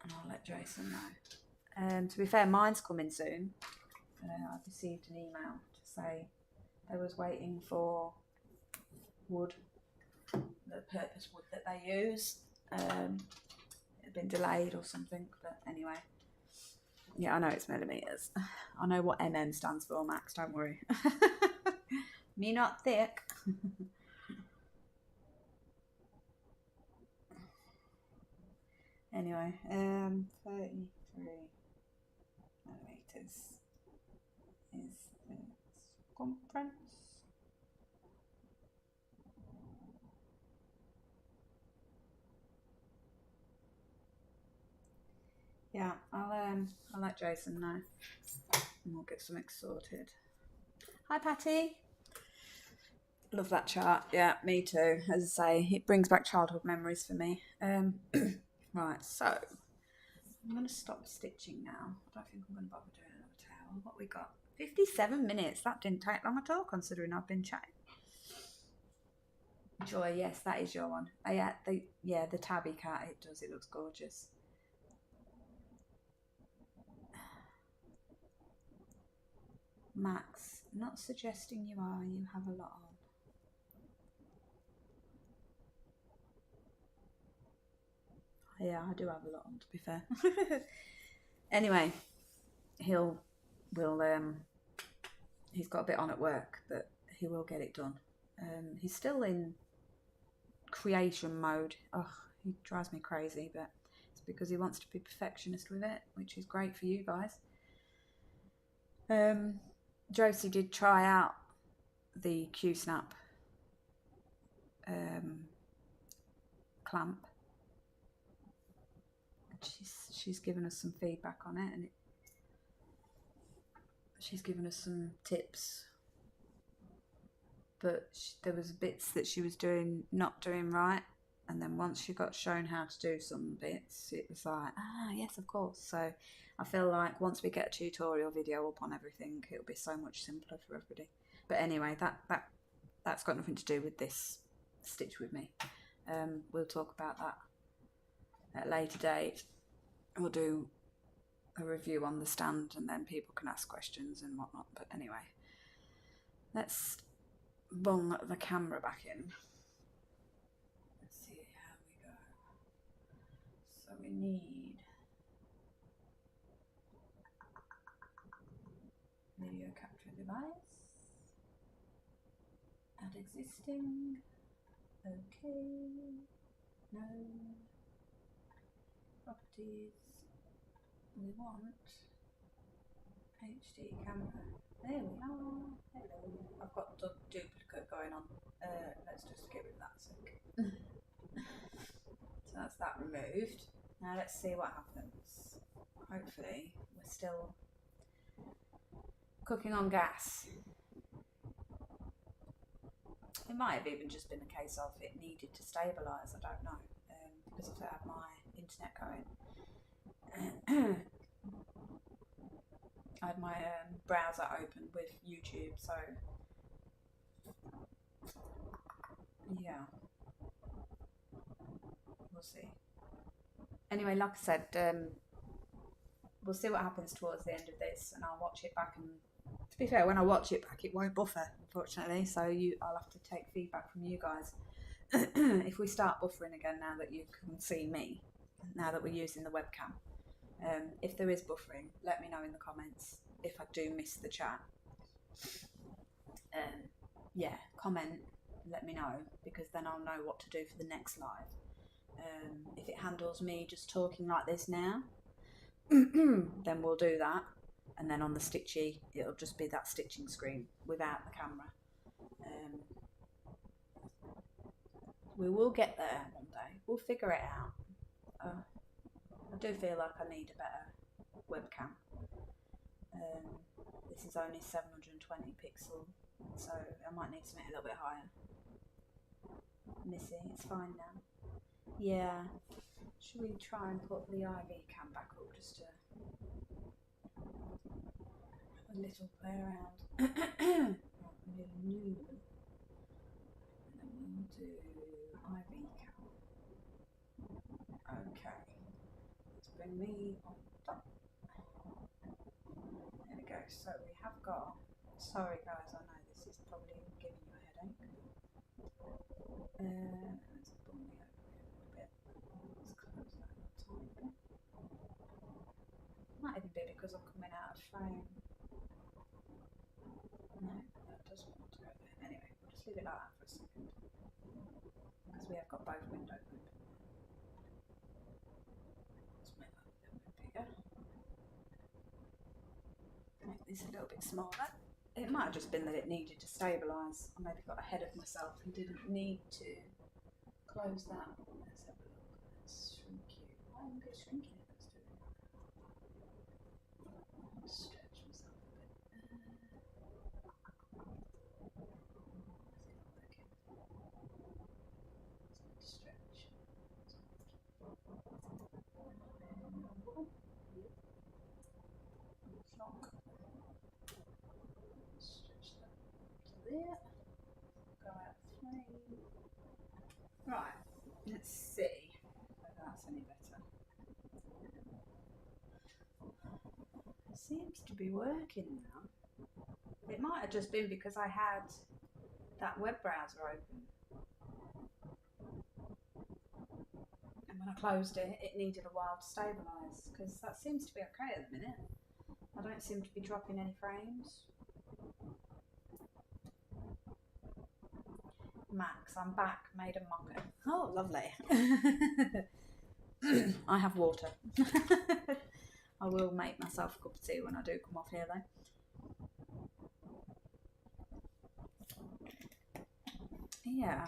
and I'll let Jason know. To be fair, mine's coming soon. I've received an email to say they was waiting for wood, the purpose wood that they use. It had been delayed or something, but anyway. Yeah, I know it's millimetres. I know what MM stands for, Max, don't worry. Me not thick. Anyway, 33 millimetres is the circumference. Yeah, I'll let Jason know, and we'll get something sorted. Hi, Patty. Love that chart. Yeah, me too. As I say, it brings back childhood memories for me. Right, so I'm going to stop stitching now. I don't think I'm going to bother doing another towel. What we got? 57 minutes. That didn't take long at all, considering I've been chatting. Joy, yes, that is your one. Oh, yeah, the tabby cat. It does. It looks gorgeous. Max, not suggesting you are. You have a lot on. Yeah, I do have a lot on, to be fair. Anyway, he's got a bit on at work, but he will get it done. He's still in creation mode. Oh, he drives me crazy, but it's because he wants to be perfectionist with it, which is great for you guys. Josie did try out the Q-snap clamp. She's given us some feedback on it, and she's given us some tips. But there was bits that she was not doing right, and then once she got shown how to do some bits, it was like, yes, of course. So I feel like once we get a tutorial video up on everything, it'll be so much simpler for everybody. But anyway, that's got nothing to do with this stitch with me. We'll talk about that at a later date. We'll do a review on the stand, and then people can ask questions and whatnot. But anyway, let's bung the camera back in. Let's see how we go. So we need video capture device, add existing, okay, no, properties, we want HD camera. There we are. Hello. I've got the duplicate going on. Let's just get rid of that sec. So that's that removed. Now let's see what happens. Hopefully we're still cooking on gas. It might have even just been a case of it needed to stabilise, I don't know, because I have my internet going. I had my browser open with YouTube, so yeah, we'll see. Anyway, like I said, we'll see what happens towards the end of this, and I'll watch it back. And to be fair, when I watch it back, it won't buffer, unfortunately. So I'll have to take feedback from you guys. If we start buffering again, now that you can see me, now that we're using the webcam, if there is buffering, let me know in the comments. If I do miss the chat, yeah, comment, let me know, because then I'll know what to do for the next live. If it handles me just talking like this now, then we'll do that, and then on the stitchy it'll just be that stitching screen without the camera. We will get there one day. We'll figure it out. I do feel like I need a better webcam. This is only 720 pixel, so I might need something a little bit higher. Missy, it's fine now. Yeah. Should we try and put the IV cam back up just to have a little play around? New. And then we'll do IV cap. Okay, let's bring me on top. There we go. So we have got, sorry guys, I know this is probably giving you a headache. Let's pull me over here a little bit. Let's close that a tiny bit. Might even be because I'm coming out of frame. No, that doesn't want to go there. Anyway, we'll just leave it like that for a second. Because we have got both windows open. Let's make that a little bit bigger. Make this a little bit smaller. It might have just been that it needed to stabilise. I maybe got ahead of myself and didn't need to close that. Let's have a look. Let's shrink you. Why am I shrinking it? Let's do it. Stretch myself a bit. Stretch. Lock. Stretch that to there. Go out frame. Right, let's see if that's any better. It seems to be working now. It might have just been because I had that web browser open. And when I closed it, it needed a while to stabilise, because that seems to be okay at the minute. I don't seem to be dropping any frames. Max, I'm back, made a mocha. Oh, lovely. I have water. I will make myself a cup of tea when I do come off here though. Yeah.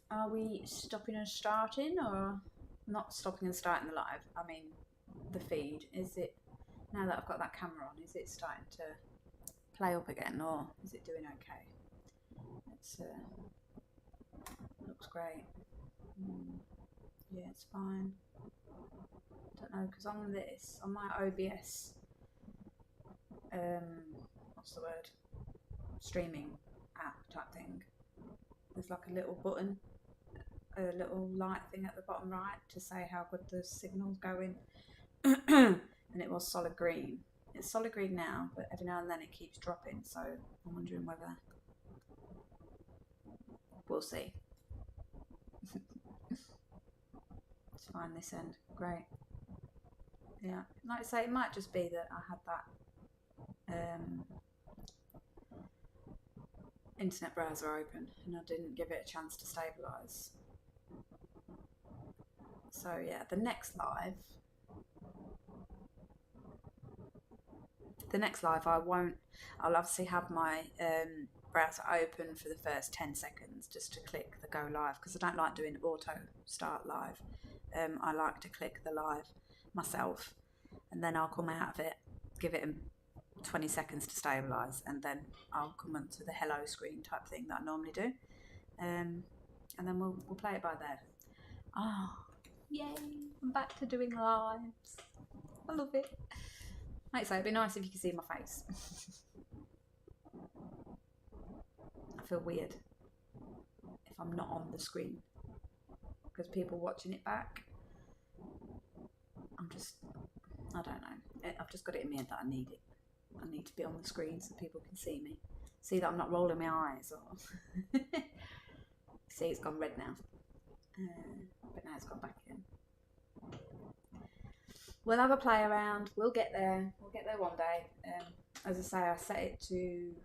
Are we stopping and starting, or not stopping and starting the live? I mean, the feed. Is it, now that I've got that camera on, is it starting to play up again, or is it doing okay? It's looks great. Yeah, it's fine. Don't know, because on this, on my OBS, what's the word? Streaming app type thing. There's like a little button, a little light thing at the bottom right to say how good the signal's going. And it was solid green. It's solid green now, but every now and then it keeps dropping, so I'm wondering whether, we'll see. It's fine this end, great. Yeah, like I say, it might just be that I had that internet browser open and I didn't give it a chance to stabilise. So yeah, the next live I'll obviously have my browser open for the first 10 seconds just to click the go live, because I don't like doing auto start live. I like to click the live myself, and then I'll come out of it, give it 20 seconds to stabilise, and then I'll come onto the hello screen type thing that I normally do, and then we'll play it by there. Oh, yay, I'm back to doing lives. I love it. Like I say, it'd be nice if you could see my face. I feel weird if I'm not on the screen, because people watching it back, I don't know. I've just got it in my head that I need it. I need to be on the screen so people can see me. See that I'm not rolling my eyes. Or see, it's gone red now. But now it's gone back again. We'll have a play around. We'll get there. We'll get there one day. As I say, I set it to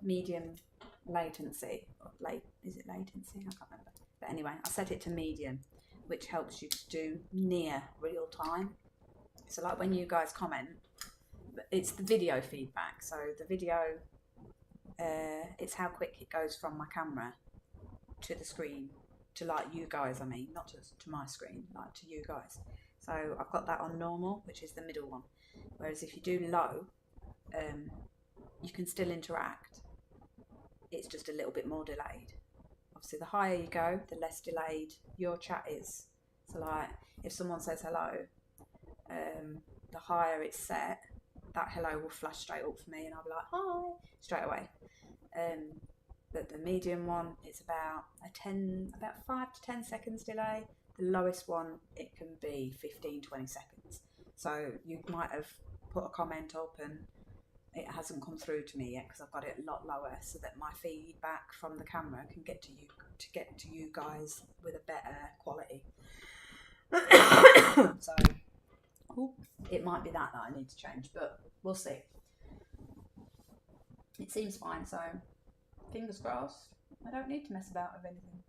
medium latency. Is it latency? I can't remember. But anyway, I set it to medium, which helps you to do near real time. So like when you guys comment, it's the video feedback. So the video, it's how quick it goes from my camera to the screen, to like you guys, I mean, not just to my screen, like to you guys. So I've got that on normal, which is the middle one. Whereas if you do low, you can still interact. It's just a little bit more delayed. Obviously, the higher you go, the less delayed your chat is. So like, if someone says hello, the higher it's set, that hello will flash straight up for me, and I'll be like, hi, straight away. But the medium one, it's about 5 to 10 seconds delay. The lowest one, it can be 15-20 seconds. So you might have put a comment up and it hasn't come through to me yet because I've got it a lot lower, so that my feedback from the camera can get to you guys with a better quality. So it might be that I need to change, but we'll see. It seems fine, so fingers crossed. I don't need to mess about with anything.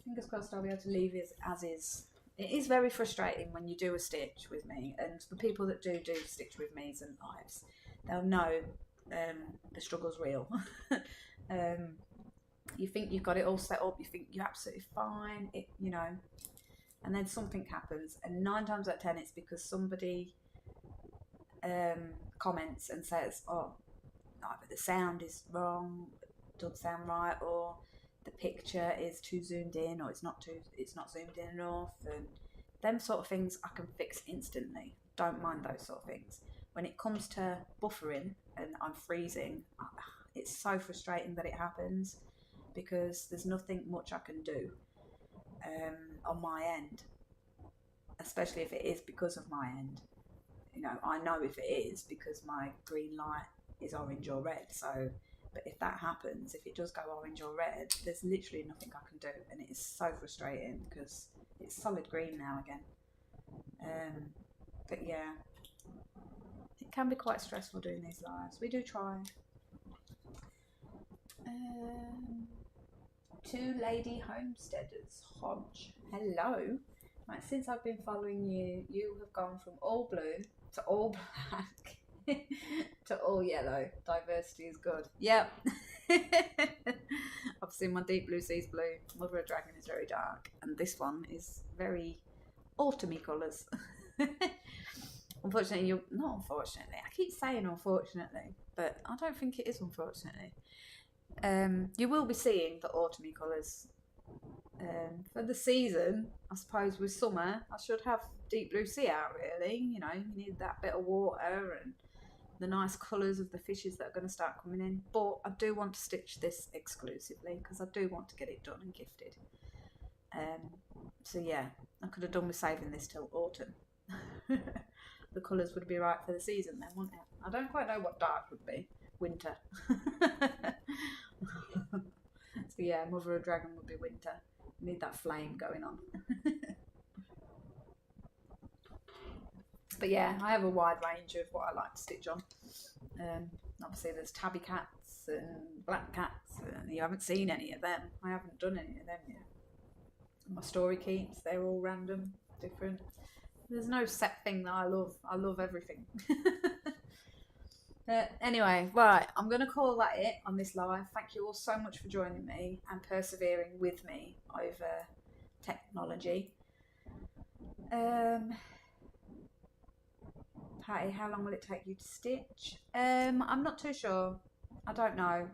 Fingers crossed I'll be able to leave it as is. It is very frustrating when you do a stitch with me, and the people that do stitch with me and lives, they'll know the struggle's real. You think you've got it all set up, you think you're absolutely fine, and then something happens, and 9 times out of 10 it's because somebody comments and says, oh, either the sound is wrong, doesn't sound right, or the picture is too zoomed in, or it's not zoomed in enough, and them sort of things I can fix instantly. Don't mind those sort of things. When it comes to buffering and I'm freezing, it's so frustrating that it happens, because there's nothing much I can do on my end, especially if it is because of my end. I know if it is because my green light is orange or red, so, but if that happens, if it does go orange or red, there's literally nothing I can do, and it is so frustrating because it's solid green now again. But yeah, it can be quite stressful doing these lives. We do try. Two Lady Homesteaders, Hodge. Hello. Right, since I've been following you, you have gone from all blue to all black to all yellow. Diversity is good. Yep. Obviously my deep blue sea's blue. Mother of Dragon is very dark, and this one is very autumny colours. Unfortunately, not unfortunately. I keep saying unfortunately, but I don't think it is unfortunately. You will be seeing the autumny colours for the season. I suppose with summer I should have deep blue sea out, really. You need that bit of water and the nice colours of the fishes that are going to start coming in. But I do want to stitch this exclusively because I do want to get it done and gifted. So yeah, I could have done with saving this till autumn. The colours would be right for the season then, wouldn't it? I don't quite know what dark would be. Winter. So yeah, Mother of Dragon would be winter. Need that flame going on. But yeah, I have a wide range of what I like to stitch on. Obviously there's tabby cats and black cats, and you haven't seen any of them. I haven't done any of them yet. My story keeps, they're all random, different. There's no set thing that I love. I love everything. Anyway, right, I'm going to call that it on this live. Thank you all so much for joining me and persevering with me over technology. Patty, how long will it take you to stitch? I'm not too sure. I don't know.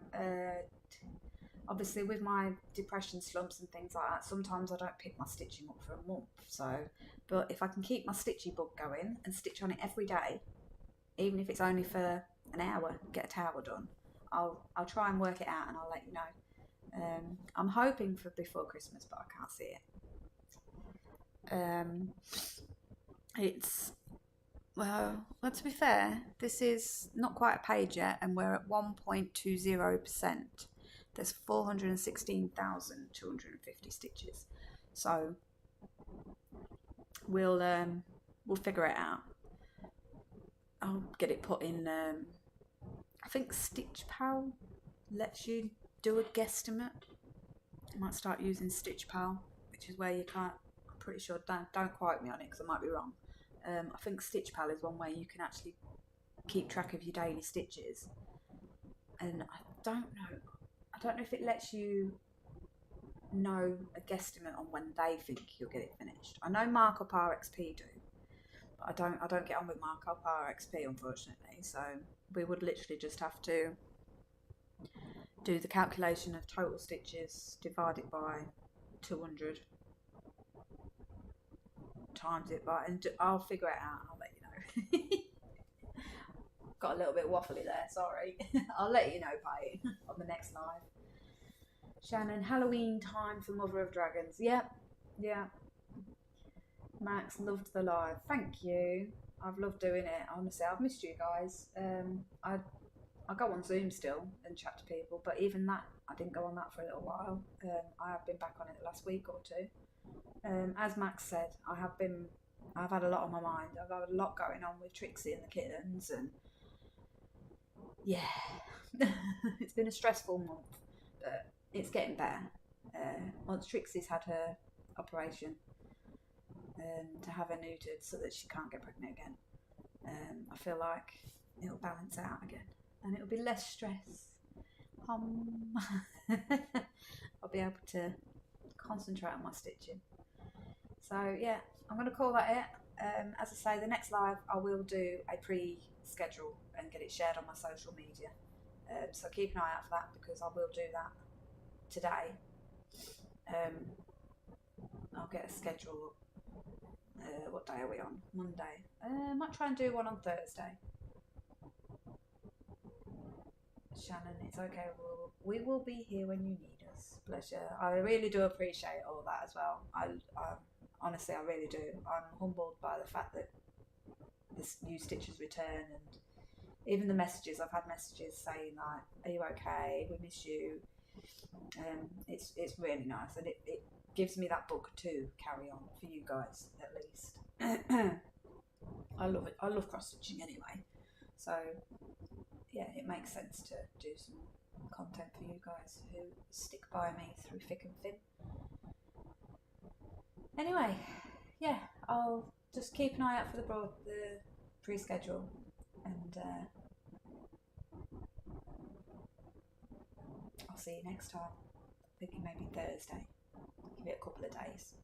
Obviously with my depression slumps and things like that, sometimes I don't pick my stitching up for a month. So, but if I can keep my stitchy bug going and stitch on it every day, even if it's only for an hour, get a tower done, I'll try and work it out and I'll let you know. I'm hoping for before Christmas, but I can't see it. It's, well, to be fair, this is not quite a page yet, and we're at 1.20%. There's 416,250 stitches, so we'll figure it out. I'll get it put in. I think Stitch Pal lets you do a guesstimate. I might start using Stitch Pal, which is where you can't. I'm pretty sure. Don't quote me on it because I might be wrong. I think Stitch Pal is one way you can actually keep track of your daily stitches, and I don't know if it lets you know a guesstimate on when they think you'll get it finished. I know Markup RXP do, but I don't get on with Markup RXP, unfortunately, so we would literally just have to do the calculation of total stitches, divide it by 200, times it by, and I'll figure it out, I'll let you know. got a little bit waffly there, sorry. I'll let you know, Pai, on the next live. Shannon, Halloween time for Mother of Dragons. Yep, yeah. Max, loved the live. Thank you. I've loved doing it, honestly. I've missed you guys. I go on Zoom still and chat to people, but even that, I didn't go on that for a little while. I have been back on it the last week or two. As Max said, I've had a lot on my mind. I've had a lot going on with Trixie and the kittens, and yeah, it's been a stressful month, but it's getting better. Once Trixie's had her operation to have her neutered so that she can't get pregnant again, I feel like it'll balance out again and it'll be less stress. I'll be able to concentrate on my stitching. So yeah, I'm going to call that it. As I say, the next live I will do a pre-schedule and get it shared on my social media. So keep an eye out for that, because I will do that today. I'll get a schedule. What day are we on? Monday. I might try and do one on Thursday. Shannon, it's okay. We will be here when you need us. Pleasure. I really do appreciate all that as well. I honestly, I really do. I'm humbled by the fact that this new stitches return, and even the messages. I've had messages saying like, "Are you okay? We miss you." It's really nice, and it gives me that book to carry on for you guys at least. I love it. I love cross stitching anyway, so yeah, it makes sense to do some content for you guys who stick by me through thick and thin. Anyway, yeah, I'll just keep an eye out for the pre-schedule, and I'll see you next time. Thinking maybe Thursday. Give it a couple of days.